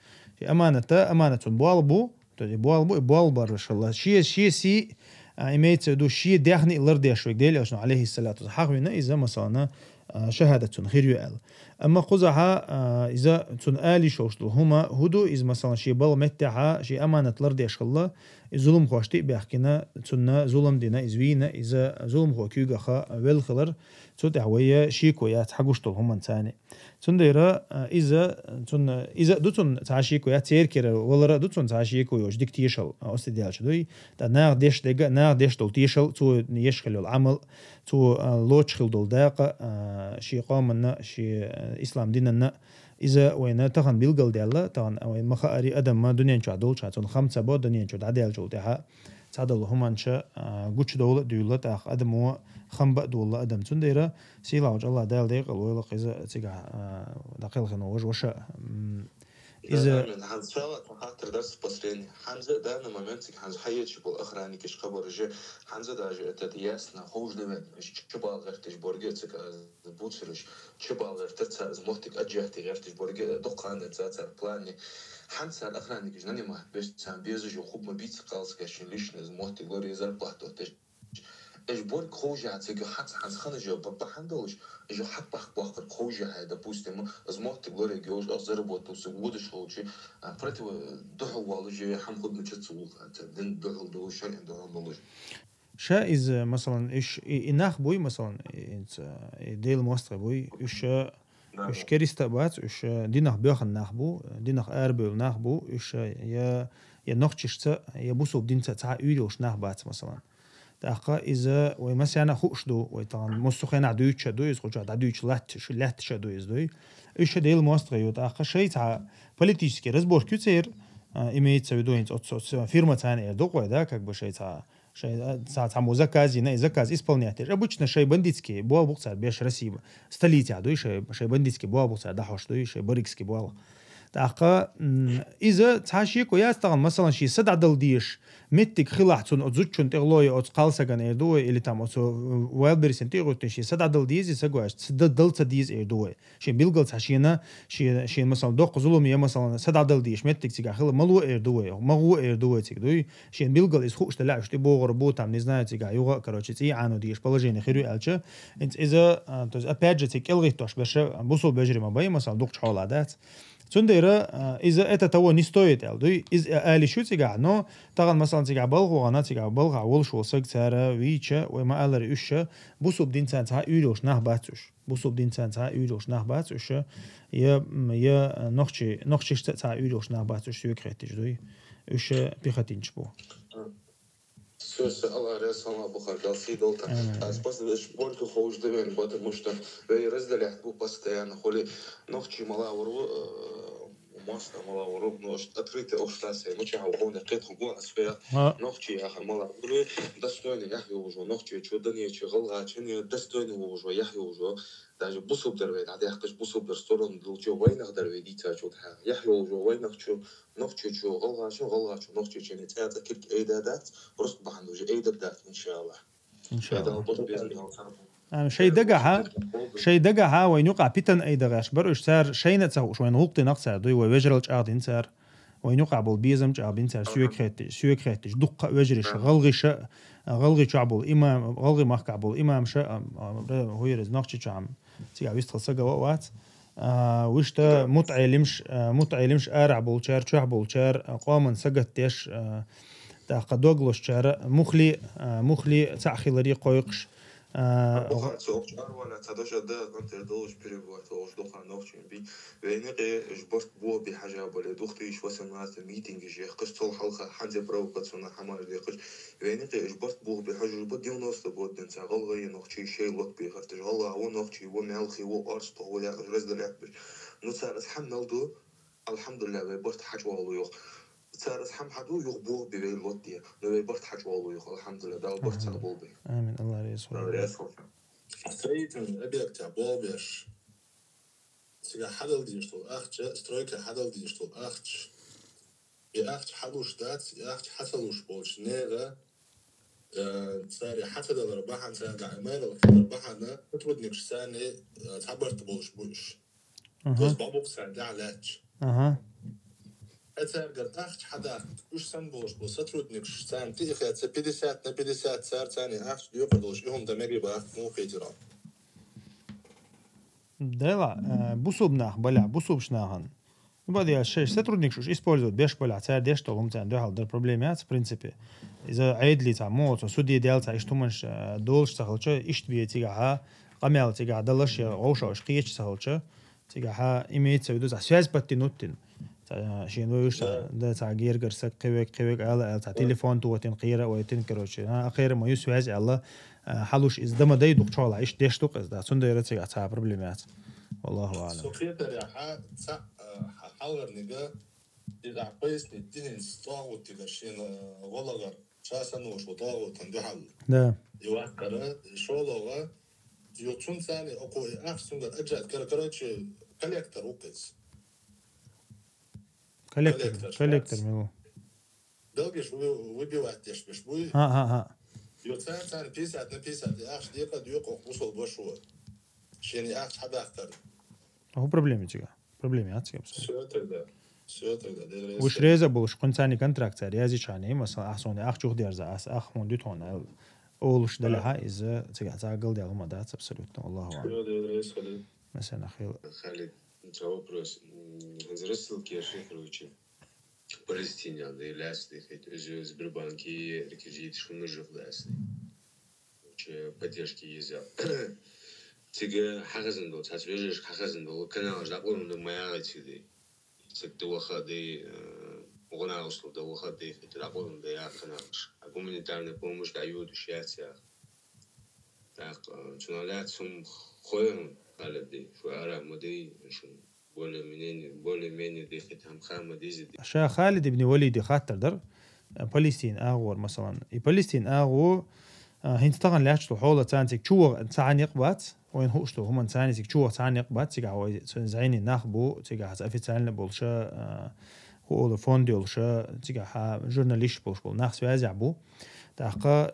A: أمانة بالبو تدي بالبر الله شيء سي إميت دو شيء دهني إلرديش وقديل عشان عليه الصلاة والسلام إذا مثلا شهادة خير يقال أما قزحة إذا تنقالي شوشتو هما هدو إذا مثلا شيء بال متعة شيء أمانة لرديش الله ظلم خوشتي بحكينا تنا ظلم دينا إزوينا إذا ظلم خو كيوغا خا والخلر تدعوية شيء كويات حقوشتو هما تاني تنديرا إذا دوتون تعشي كويات تيركر ولا دوتون تعشي كويوش ديك تيشل أستديال شدوي تا ناغ ديش دقا ناغ ديش دول تيشل تو يشخل العمل تو لوتشخل دول داقة شي قامنا شي إسلام ديننا إذا وين تغن بيلقل ديالله تغن وين مخاري أدم ما دنيا نشعدول شاتون خمسة بود دنيا نشعد عديال جودها تعدل هم أنشا قوش دولة دولة تأخ أدم هو خمبة دولة أدم تنديرة سيلا وجه الله دال ديق الويل إذا تيجا دقيل خنا وشا
H: إذا حنز فوات خاطر درس بصريني حنز ده أنا ممنتك حنز حيات شبل أخراني كش خبر جه حنز ده جه تدياسنا خوش دمن مش شبال غير تجبرجتك بوتشرش شبال غير تتسا زموتك أجهتي غير تجبرج دقانة تاتر بلاني حنز الأخراني كش نني ما بيش تسام بيزج وخوب ما بيت قالس كشين ليش نزموتك غير يزار بلاتو تج إجبار خوجة تيجي حتى حنز خنجة بحندوش إجا حق بخر خوجة هذا بوستم زموت تقولي جوز أصدر بوتو سودش خوجي فرت دحو والجي حم خد من شت سوق دين دحو دوش شيء دحو والله
A: شا إذا مثلا إيش إناخ بوي مثلا ديل ماستر بوي إيش كريستا بات إيش دينخ بياخ الناخبو دينخ أربع الناخبو إيش يا نقشة يا بوسو بدين تاع يوش ناخبات مثلا تأخا إذا ومثلا خوش دو ويطان مستخين عدوش دويز خوش عدوش لات شدويز دوي إيش ديل ماستر يو تأخا شيء تاع بوليتيكي رزبور كتير إيميت سويدوين فيرما تانية دوقوا ده كأك بشيء تاع شيء تاع مزكازي نا زكاز إسبانياتي ربوشنا شيء بنديتكي بوا بوقت بيش رسيب استليت عدوي شيء بنديتكي بوا بوقت دحوش دوي شيء بريكسكي بوا تاقا إذا تحشيك ويستغل مثلا شي سد عدل ديش متك خلاحتون أتزوجون تغلوي أو تقالسا كان إردوي اللي تام أتو ويلبري سنتيغو تنشي سد عدل ديز يسقواش سد دلتا ديز إردوي شي بيلقل تحشينا شي مثلا دوق ظلمية مثلا سد عدل ديش متك تيجا خلا ملو إردوي مغو إردوي تيجدوي شي بيلقل إسخوش تلاعش تبوغر بوتام نزنا تيجا يوغا كروتشي تي عنو ديش بلجيني خيرو ألشة أنت إذا توز أباجة تيك إلغيتوش باش بوصل بجري ما باي مثلا دوق حول عادات تنديرة إذا أنت تو نستويت ألدوي إذا آلي شو تيجا نو طبعا مثلا تيجا بلغ وغنا تيجا بلغ عول شو سك ترى ويتشة وما ألر إيشة بوسو بدين سنتها يروش نهباتوش بوسو بدين سنتها يروش نهباتوش يا نخشي تاع يروش نهباتوش يكرهتش دوي إيش بيختينش بو
H: Все, Allah ресала Бухар Галси Долта. А спасибо, больше хоуш девен, потому что вы разделяете постоянно, холи ночи малауру, маста малауру, но открытые обштрасы, ночи хаугоны, кет хугон, асфера, ночи яха малауру, достойный яхи уже, ночи чудо чё галга, чё достойный уже яхи уже. даже бусуб дервейт عاد يحكش بوسوب درستورن دلجو وينخ درвей ديتا شو تها يحيو جو وينخ شو نخشو شو غلغا شو نخشو شنو تاتا كلك ايدادات ورست بحندو جو ايدادات ان شاء الله
A: ان شاء الله شيء دقها وين يقع بيتن اي دغاش برش صار شيء نتسو شو نغطي نقصر دوي وجرل قاعدين صار وين يقع بالبيزم قاعدين صار سويكريت دق وجرش غلغي شعبول امام غلغي مخكعبول امام شا هو يرز نقش شعم تيجا ويست خصقه وقت وشتا متعلمش ارع بولشار شعبولشار قامن سقتش تا قدوغلوش شار مخلي تاخيلري قويقش
H: ولا تدوش ده انت دوش بريفوت وش دوخ نوخش بي وينقي جبرت بو بحاجه ولا دوختيش وسنات ميتينج جي قصتو حلقه حنجه بروكاتسون حمار ديقش وينقي جبرت بو بحاجه بو 90 بود انت غلغي نوخشي شي لوت بي خرج والله هو نوخشي ومالخي وارسطو ولا رزدلك نو صار حملدو الحمد لله بيبرت حاجه والله صار اسحم حدو يغبو ببي الوطيه لو بيبرت حاجه والله يخ الحمد لله ده بيبرت صابو بي
A: امين الله يسوع
H: سيتن ابيك تعبو بيش سيغا حدل ديشتو اخش سترويكا حدل ديشتو اخش اخش حدوش دات اخش حصلوش بولش نيغا صار حتى الرباحه صار عماله الرباحه تودنيش ثاني تعبرت بولش بس بابوك صار علاج أتذكر أخش حدا وش سنبوش بو сотрудникش سان تيخيات 50 на 50 صار ثاني أخش يقدوش يهم دماغي بقى مو خيجرا
A: دلا بوسوبناخ بلا بوسوبشناهن وبعدين الشيء сотрудникш используют без поля царь деш что ломтан дохал дер проблемят в принципе إذا عيد لي تعمو سودي ديالتا إشتومنش دولش سهلچه إشت بيتيغا قميل تيغا دلش غوشوش قيش سهلچه تيغا имеется в виду за связь подтянутин شينوش ده تاع جيرجر سك قويك على تاع تليفون توتين قيره ويتين كروشي اخيرا ما يسواز الله حلوش از دما داي دوق شغل عيش ديش دوق از ده سنديره تاع بروبليمات والله اعلم
H: سوقيتر يا حاول نجا اذا قيس الدين استوى وتدشين والله شاسنوش وطاو تندحل
A: ده
H: يوكر شغله يوتشون ثاني اكو احسن اجاد كركرتش كوليكتور وقز коллектор мило. Долгиш выбивать тешь беш буй. Юцан 50 на 50 ах дека дюк усол бошу. Шени ах хабахтар.
A: هو проблематика. Проблематика.
H: Все тогда.
A: وش ريزا بولش كنت ثاني كونتراكت ريازي شاني مثلا احسن اخ جوخ دير زاس اخ من دوتون اولش دلها اذا تاقل ديال مدات ابسولوتно والله اعلم. مثلا
J: Халид, вопрос. Разрассылки я шифруючи. Палестинян, да и лясный, хоть уже Сбербанки реквизит, что нужно лясный. Че поддержки езя. Тига хагазандо, цацвежеш хагазандо, канал жаклон до моя тиды. Секты вахады, угнаусло до вахады, хоть раклон да я каналш. А гуманитарная помощь дают счастье. Так, чуналят сум хоем, халады, шуара модей, шум. более-менее ديخت هم خامة ديزي
A: شا خالد ابن وليد خاطر در فلسطين أغور مثلا فلسطين أغو هين طغن لاشتو حولة تانتك شو تسعان يقبات وين هوشتو هم تاني تك شو تسعان يقبات تيجا هو زعيني ناخبو تيجا هز أفيتسان بولشة هو الفوندي ولشة تيجا ها جورناليست بول ناخ سوازي عبو تاقا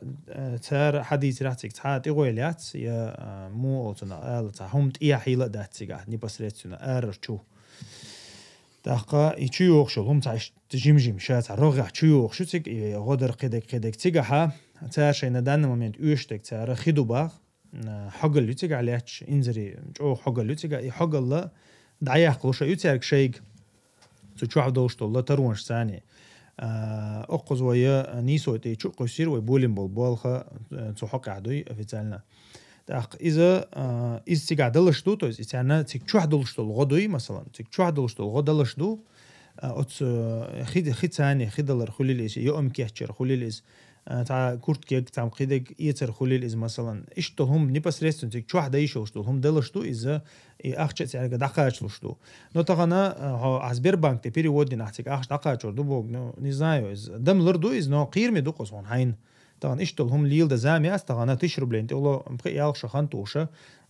A: تار حديث راتك تحات إغويلات يا مو أوتنا آل تاهم تيا حيلة دات تيجا نيباسريتسونا آرشو تاقا يشيوخ شو هم تعيش تجيم شات عروغ تشيوخ شو تيك غدر قدك تيجا ها تار شيء ندان مومنت يوشتك تار خيدو باغ حق اللي تيجا عليش إنزري جو حق اللي تيجا حق الله دعيا قلوش يتارك شيء تشوف دوشتو الله تروش ثاني أقص ويا نيسو تي شو قصير ويبولين بالبالخة تحقق عدوي في تالنا تأخ إذا تيجا دلشتو تو إذا تانا تشوف دلشتو الغدوي مثلا تشوف دلشتو الغدلشتو أتس خيد ثاني خيد الله خلي ليس يوم كيحشر خلي ليس تاع كورت كيك تاع قيدك يتر خلي ليس مثلا إيش تهم نبص ريستون تشوف دايشو شتو هم دلشتو إذا أخش تاع دقاش لشتو نو تغنا عزبير بانك تبيري ودي نحتك أخش دقاش وردو بوج نو نزايو إز دم لردو إز نو قير مي دوقص هون هين طبعا إيش هم ليل دزامي أس طبعا تشرب لين تقولوا مبقي يالخ شخنتوشة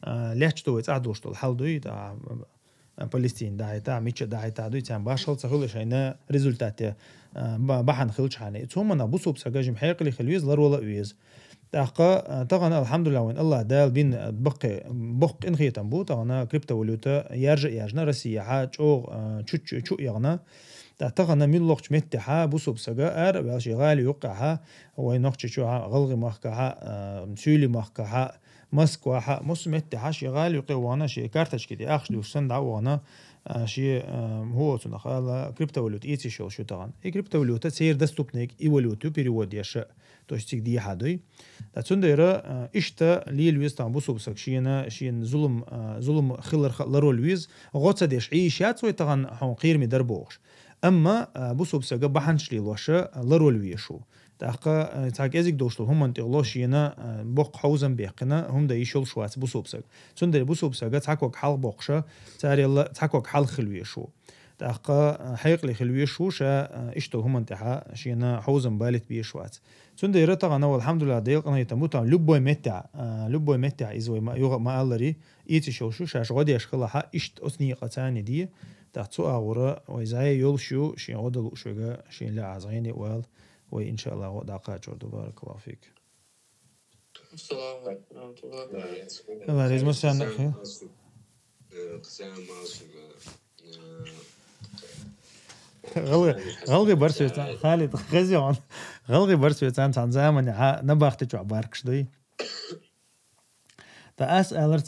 A: ليحتو يتعدوشتو الحال دوي تاع فلسطين داعي تاع ميتش داعي تاع دوي تاع باشل تخلش هنا ريزولتات بحن خلش هاني ثم أنا بوصو بسجاج محيق اللي خلويز لر ولا ويز تاقا طبعا الحمد لله وين الله دال بين بق إنخي تنبو طبعا كريبتو ولوتا يرجع رسية حاج أو شو يغنى تغنى من لوقت متها بوصو بسجا باش يغالي يوقعها وين نقش شو غلغي مخكها مسولي مخكها مسكوا مسمت حاش يغالي يقوانا شي كارتش كده اخش دوش سند وانا شي هو تنخال كريبتو ولوت ايتي شو طبعا كريبتو ولوت سير دستوبنيك اي ولوتو بيريود ياش توشتيك دي حدوي تسنديرا اشتا لي لويز تاع بوسو بسكشينا شين ظلم خلر لويز غوتsa ديش عيشات وي طبعا حون قير مي دربوش اما بوسو بسغا بحنش لي لوشه لرولويشو تاقا تاكيزك دوشتو هم انتقلوشينا بوق حوزن بيقنا هم دا يشول شوات بوسوبسك سندر بوسوبسك تاكوك حال بوقشا تاري تاكوك حال خلويشو تاقا حيق لي خلويشو شا اشتو هم انتحا شينا حوزن بالت بيشوات سندر طغنا والحمد لله ديق انا يتموتا لبوي متع ازوي ما يوغ ما الري ايتي شوشو شاش غدي اشخلها اشت اسني قتاني دي تاعتو اغورا ويزاي يولشو شي غدلو شوغا شي لا عزيني وال وإن شاء الله دقائق جردو بارك الله فيك.
J: السلام عليكم ورحمة الله وبركاته.
A: الله يجزاك مساء خير. غلغي برسويتان خالد خزيون غلغي برسويتان عن زمان نباختي جو باركش دوي. فأسأل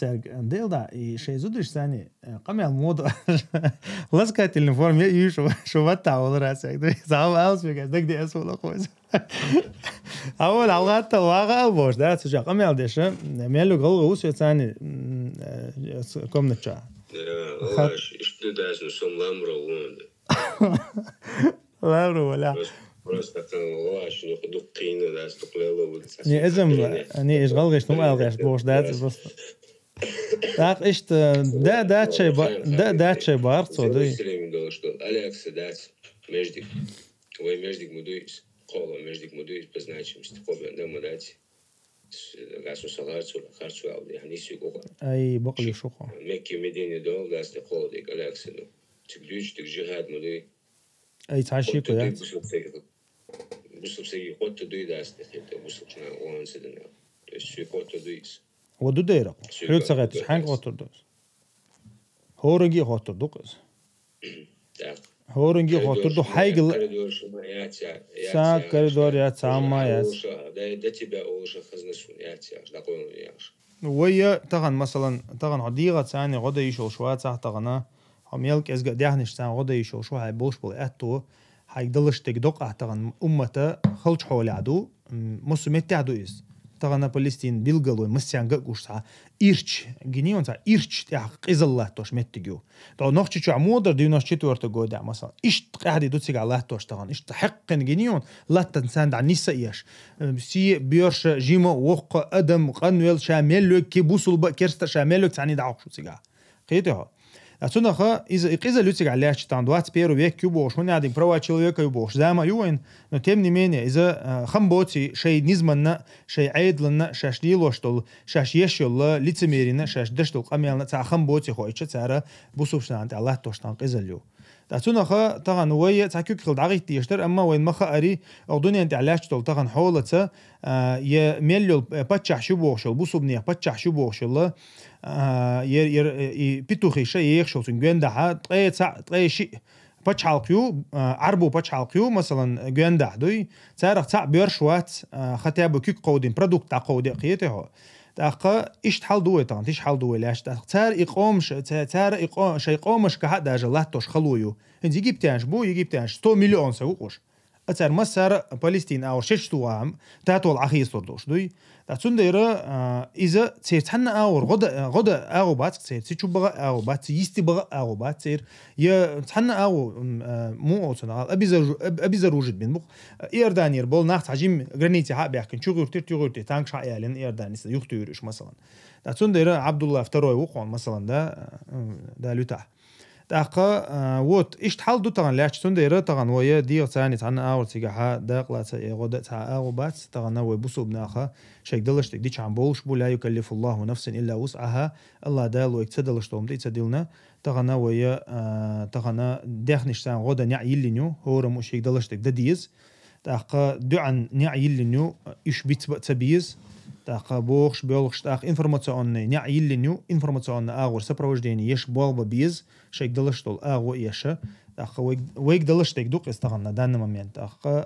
A: ديل دا شيء زودش ثاني قمي الموضة لسكت الانفورم يشو شو بتاع ولا راسك ده صعب أوس بيجي دك دي أسوأ لقوز أول علاقة الواقع بوش ده تجا قمي على ديش ميلو قلقو وسوي ثاني كم نتشا
J: والله إيش ده اسمه سوم لامرو وند
A: لامرو ولا
J: просто والله شنو ياخذوا قينه ده استقلاله
A: ني ازم ني ايش غلغش نو الغش بوش ده بس так ишт да чай бар цодой
J: что Алекс дать междик ой междик мудуис кола междик мудуис позначимость хобби да мадать гасу саларцу харчу алды يعني сюгога
A: ай бакли шуха
J: мекки медине дол гаст кола дик Алекс ну тиглюч тик жихад мудуи
A: ай ташико я
J: бусупсеги хотто дуй даст это бусупчна он седена то есть сюкото дуис
A: ودو ديرا حلو تسغيتش حانك غوتر دوس هورنجي غوتر دوكس هورنجي غوتر دو حايقل سا كريدور يا تساما يا
J: ده تبع أولش خزنسون يا تياش ده قولون ياش
A: ويا تغن مثلا تغن عديغة ثاني غدا يشو شوات صح تغنا هم يلك إزجا ديهنش ثاني غدا يشو شو هاي بوش بول أتو حيقدلش تقدق تغن أمته خلش حول عدو مسمت عدو إز تغنا فلسطين بيلقلو مسيان قوشتا إيرش جنيون تا إيرش تاع قزل توش متجو تو نخشي شو عمودر دي نخشي تورت جودا مثلا إيش قاعد يدوسك على توش تغن إيش تحق جنيون لا تنسان عن نسا إيش سي بيرش جيمو وق أدم قنويل شامل كي بوصل بكرست شامل تعني دعوق شو سجا قيتها أتونا خا إذا لوتيك على شتان دوات بيرو بيك يبوش هون عادي بروا человека يبوش زعما يوين но тем не менее إذا خم بوتي شيء نزمنا شيء عيد لنا شاش ديلوشتل شاش يشيل ليتميرنا شاش دشتل قميلنا تاع خم بوتي خويتش تاع بوسوبشنا عند الله توشتان قزليو تاتونا خا طبعا ويا تاكيك خل دعيت يشتر اما وين ما خاري او دنيا انت علاش تول طبعا حولته يا ميلو باتشح شو بوشل بوسوبني باتشح شو بوشل ير بيتوخي شيء يخشل غندا طي شيء باتشالقيو عربو باتشالقيو مثلا غندا دوي تعرف تاع بيرشوات خطابو كيك قودين برودكت تاع قودي قيته تاقا إيش تحل دوي طبعا تيش حل دوي لاش تار إقامش تار إقام شيء قامش كهذا جلاتوش خلويو إنت يجيب تانش بو يجيب تانش 100 مليون سوقش أتار مسار فلسطين أو شتو عام تاتول عخيص تردوش دوي تاتسنديرا إذا تيتحنا أور غدا أو بات تيتشو بغا أو بات يستي بغا أو بات تير يا تحنا أو مو أوتنا أبيزر وجد بين بق إيردانير بول ناخت عجيم غرنيتي حق بيحكي شو غورتي تانك شايلين إيرداني يختيرش مثلا تاتسنديرا عبد الله افتروي وقون مثلا ده لوتاه تاقا ووت إيش تحل دو طبعا لاش تنديرا طبعا ويا دير ثاني تحنا أور تيجاها داقلا غدا تاع أو بات طبعا هو بوسو بناخا شيء دلش تديش عم بولش بو لا يكلف الله نفسا إلا وسعها الله دال ويكتدلش توم دي تدلنا طبعا ويا طبعا داخنش تاع غدا نع يلينيو هو رموش يقدلش تديز تاقا دعن نع يلينيو إيش بيتبيز تاقا بوخش بيولخش تاق информационный نع يلينيو информационный أغور сопровождение يش болба بيز شيء دلش تول أغو يشة تاقا ويك دلش تكدوق استغل на данный момент تاقا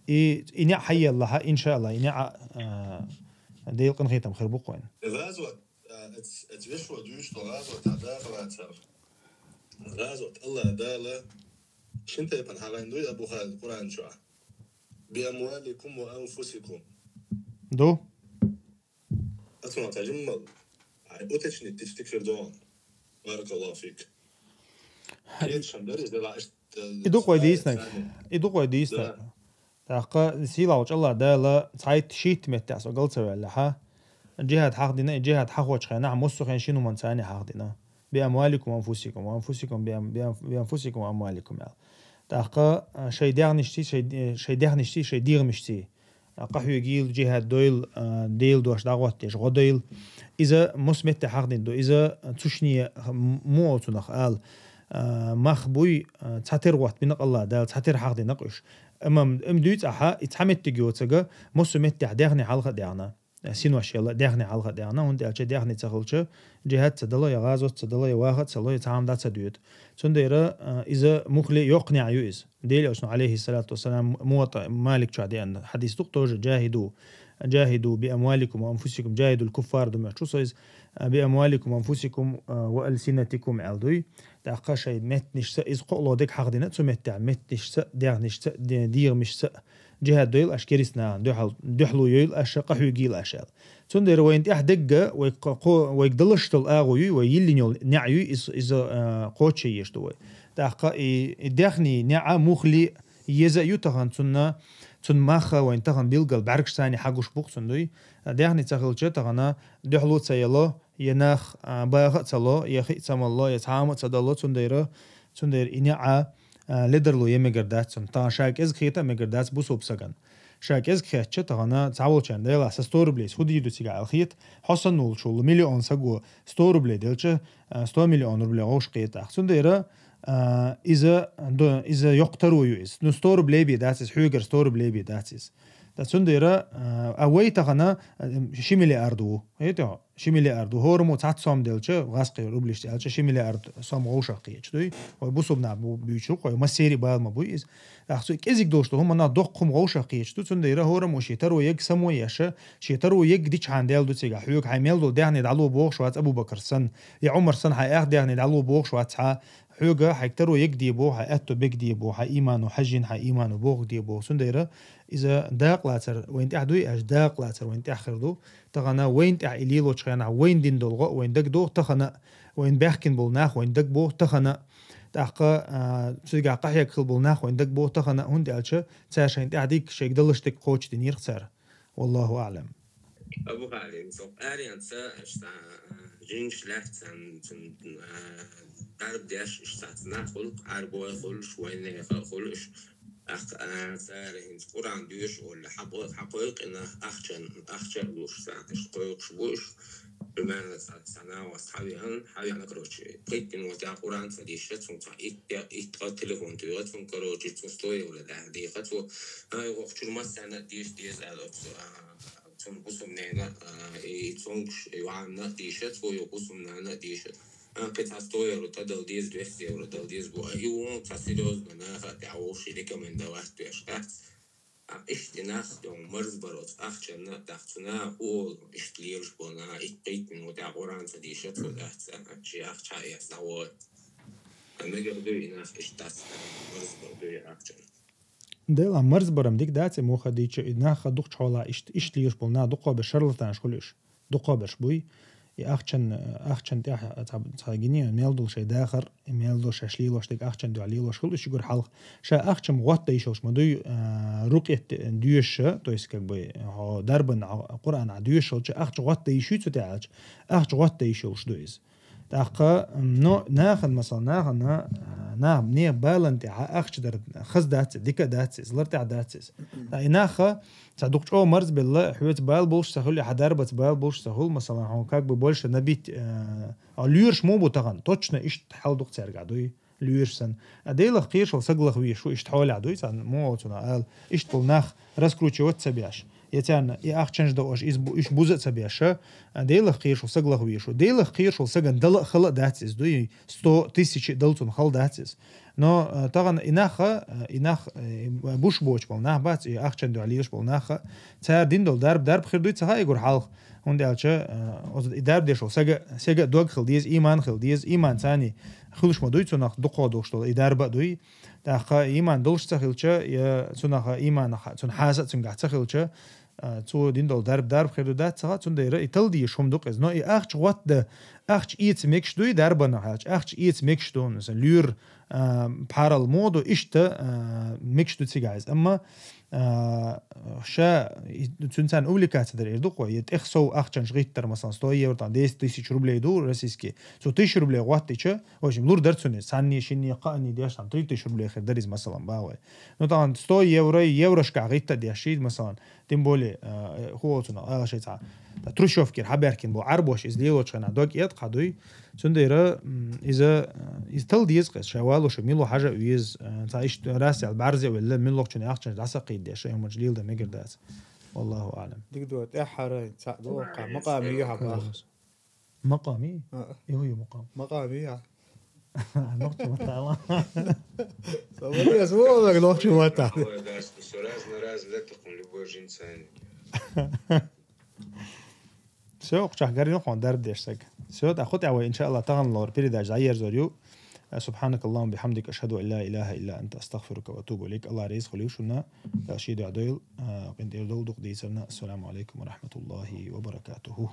A: и نع حي الله إن شاء الله نع ديل قنخيتم خربو قوين
H: غازوة اتوشوا دوش غازوة تعداق غازوة الله دالة شنت يبن حغاندو أبو خالد القرآن شو بأموالكم وأنفسكم
A: دو
H: أسمع تجمل أوتشني تشتكر دوان بارك الله فيك
A: إدو قويديسنا تاقا سيلاوش الله دالا تعيد شيت متعس وقلت ولا جهة حقدنا جهة حقوش خينا موسو خين شنو من ثاني حقدنا بأموالكم وأنفسكم بأنفسكم وأموالكم تاقا شيء داغنشتي شيء داغنشتي شيء ديغمشتي قحوي جيل جهة دويل ديل دوش دعوات تيش غديل إذا مسمت حقدين دو إذا تشني مو أوتنخ قال مخبوي تحتر وقت بنق الله دال تحتر حقدين نقش أمام دويت أحا يتحمت تجوتجا مسمت داغني حلقة داغنا سينوش يلا داغني حلقة داغنا هون دالش داغني تخلش جهات تدلا يا غازوت تدلا يا واحد تدلا يتعامل دات تدويت تنديرا إذا مخلي يقنع يؤس ديل أسمع عليه الصلاة والسلام موطأ مالك شعدين حديث دكتور جاهدوا بأموالكم وأنفسكم جاهدوا الكفار دم شوسيز بأموالكم وأنفسكم وألسنتكم علدوي تأقى شيء متنش إذ قلوا ديك حقدنا تمتع متنش ديرنش دير مش جهاد دويل أشكريسنا دحلو يل أشقى حيجيل أشال تندر وين أحدق ويقدلش تلاقوي ويلينيول نعيو إذا قوتشي يشتوي تأقى دخني نع مخلي يزا يتهان تن ماخا وين تهان بيلقى بعركش ثاني حقوش بوق تندوي دخني تخلش تهانا دحلو تسيلا يناخ باغ تلا يخي تسمى الله يتعامل تدلو تندر إنعا لدرلو يمجردات سنتا شاك إز خيتا مجردات بوسوب سجن شاك إز خيتش تغنا تعول شان ديلا ستور بليس خدي يدو سيجا الخيت حسن نول شو مليون سجوا ستور بلي دلش 100 مليون روبل غوش قيتا سنديرا إذا يقتروا يوز نستور بلي بيداتس حوجر ستور بلي بيداتس تسنديرا أوي تغنا شي ملياردو هيتو شي ملياردو هورمو تعتصم دلش غاسقي روبلش دلش شي مليارد صام غوش قيتش دوي وبوسوبنا بيچو قوي مسيري بعد ما بويز اخسو كيزيك دوشتو هم انا دقم غوش قيتش تو تسنديرا هورمو شيترو يك سمو ياش شيترو يك ديچ عندل دو تيغا حيوك حيمل دو دهني دالو بوخ شوات ابو بكر سن يا عمر سن حي اخ دهني دالو بوخ شوات حيوغا حيكترو يك ديبو حياتو بك ديبو حي ايمان وحجن حي ايمان وبوخ ديبو سنديرا إذا داق لاتر وين تحدوي أش داق لاتر وين تأخردو تغنا وين تعيليلو تشخنا وين دين دلغو وين دق دو تخنا وين بيحكن بولناخ وين دق بو تخنا تأقى سيجا قحيك خل بولناخ وين دق بو تخنا هون دالش تاشين تعديك شيء دلش تك قوتش دينير خسر والله أعلم
J: أبو خالد صوب أريان سا جينش لحسن درب داش اشتاتنا خلق عربوي خلش وين خلش صار هند قرآن ديش ولا حقائق إنه أخشن دوش ساعتش قائق شبوش بمعنى سنة وأصحابي أنا كروتشي قيت إنه وتاع قرآن فديشت ثم إت تلفون تيجت ثم كروتشي تستوي ولا ده دقيقة ثم هاي وقت ما سنة ديش على ثم قسم نينا ثمش يوعنا ديشت ويقسم نانا ديشت قطع ستوي وتدل ديز دوستي وتدل ديز بوأيوم تصيروز مناخ تعوش شركة من دوات بيشتات اشتناخ يوم مرز بروت أخشنا تحتنا أول اشتليرش بنا إتقيت من وتاع قرآن فديشت ودهت شي أخشى يسوات أنا قبل إناخ اشتاس مرز بردو أخشنا
A: دل مرز برم ديك دات موخا ديش إناخ دوق حولا اشتليرش بنا دوقا بشرلتان شغلش دوقا بشبوي أخشن تاع تاجيني ميلدو شيء داخر ميلدو شاشليلوش ديك أخشن دو عليلوش خلوش يقول حلق شا أخشن وقت يشوش مدوي رقية ديوش تويس كبي ها دربن قرآن عديوش شو أخش وقت يشوت تعالج أخش وقت يشوش دويس تاقا نو ناخذ مثلا ناخذ نيه بالنت أخش در خز داتس ديك داتس زلرت داتس ناخذ صدق أو مرز بالله حوت بال بولش سهول حدربت بال بولش سهول مثلا هون كاك ببولش نبيت ليرش مو بتغن توشنا إيش حال دق ترجع دوي ليرش سن أديله خير شو سجله خوي شو إيش تحول عدوي سن مو تنا قال إيش تلناخ راسكروتشي وتسبياش يتان يأخشنج دوش إيش بوزت سبياش أديله خير شو سجله خوي شو أديله خير شو سجن دل خلق داتس دوي 100,000 دلتون خل داتس نو طبعا إناخ بوش بوش بالناه بات أخشن دو عليش بالناه تار دين دول درب خير دوي تها يقول حلق هون دالش درب ديشو سجا دوغ خل ديز إيمان ثاني خلوش ما دوي تناخ دقة دوش دول إدارة دوي تاخا إيمان دولش تخيلش يا تناخ إيمان تن حاسة تنقع تخيلش تو دين دول درب خير دات تها تن ديره يتل ديش هم دوق إز نو أخش وات ده أخش إيت ميكش دوي درب نحاج أخش إيت ميكش دون مثلا لير بارال مود وإشتا ميكش دو تيجايز أما شا تنسان أوليكات در إردوقو يتأخسو أخشان شغيتر مثلا 100 يورو تان 10,000 روبلي دور رسيسكي سو 1000 روبلي غواتيشا وشم لور درتسوني ساني شيني قاني دياش تان 3000 روبلي خير دريز مثلا باوي نو طبعا 100 يورو شكا غيتا دياشيد مثلا تيمبولي هو تنا شي تاع تروشوف كير حبركين بو عربوش إزليوش خنا دوك يد قادوي سنديرة إذا يستل ديز قس شوالو شميلو حاجة ويز تعيش راسي على البرزة ولا من لوقت شنو أخشن دعسة قيد يا شيء مجليل ده ميجر داس والله أعلم
B: ديك دوت حراين تعدو مقامي يحب
A: مقامي إيه هو
B: مقامي
A: نقطة متعلم
B: صبري أسبوع لك نقطة متعلم
J: راز لا تقوم لبوجين ثاني
A: سو قشح قرينو خون درب ديشتك سو تأخذ عوي إن شاء الله تغن لور بريد جاير زوريو سبحانك اللهم بحمدك أشهد أن لا إله إلا أنت أستغفرك وأتوب إليك الله رئيس خليوشنا تأشيد عدويل قندير دول دق ديسرنا السلام عليكم ورحمة الله وبركاته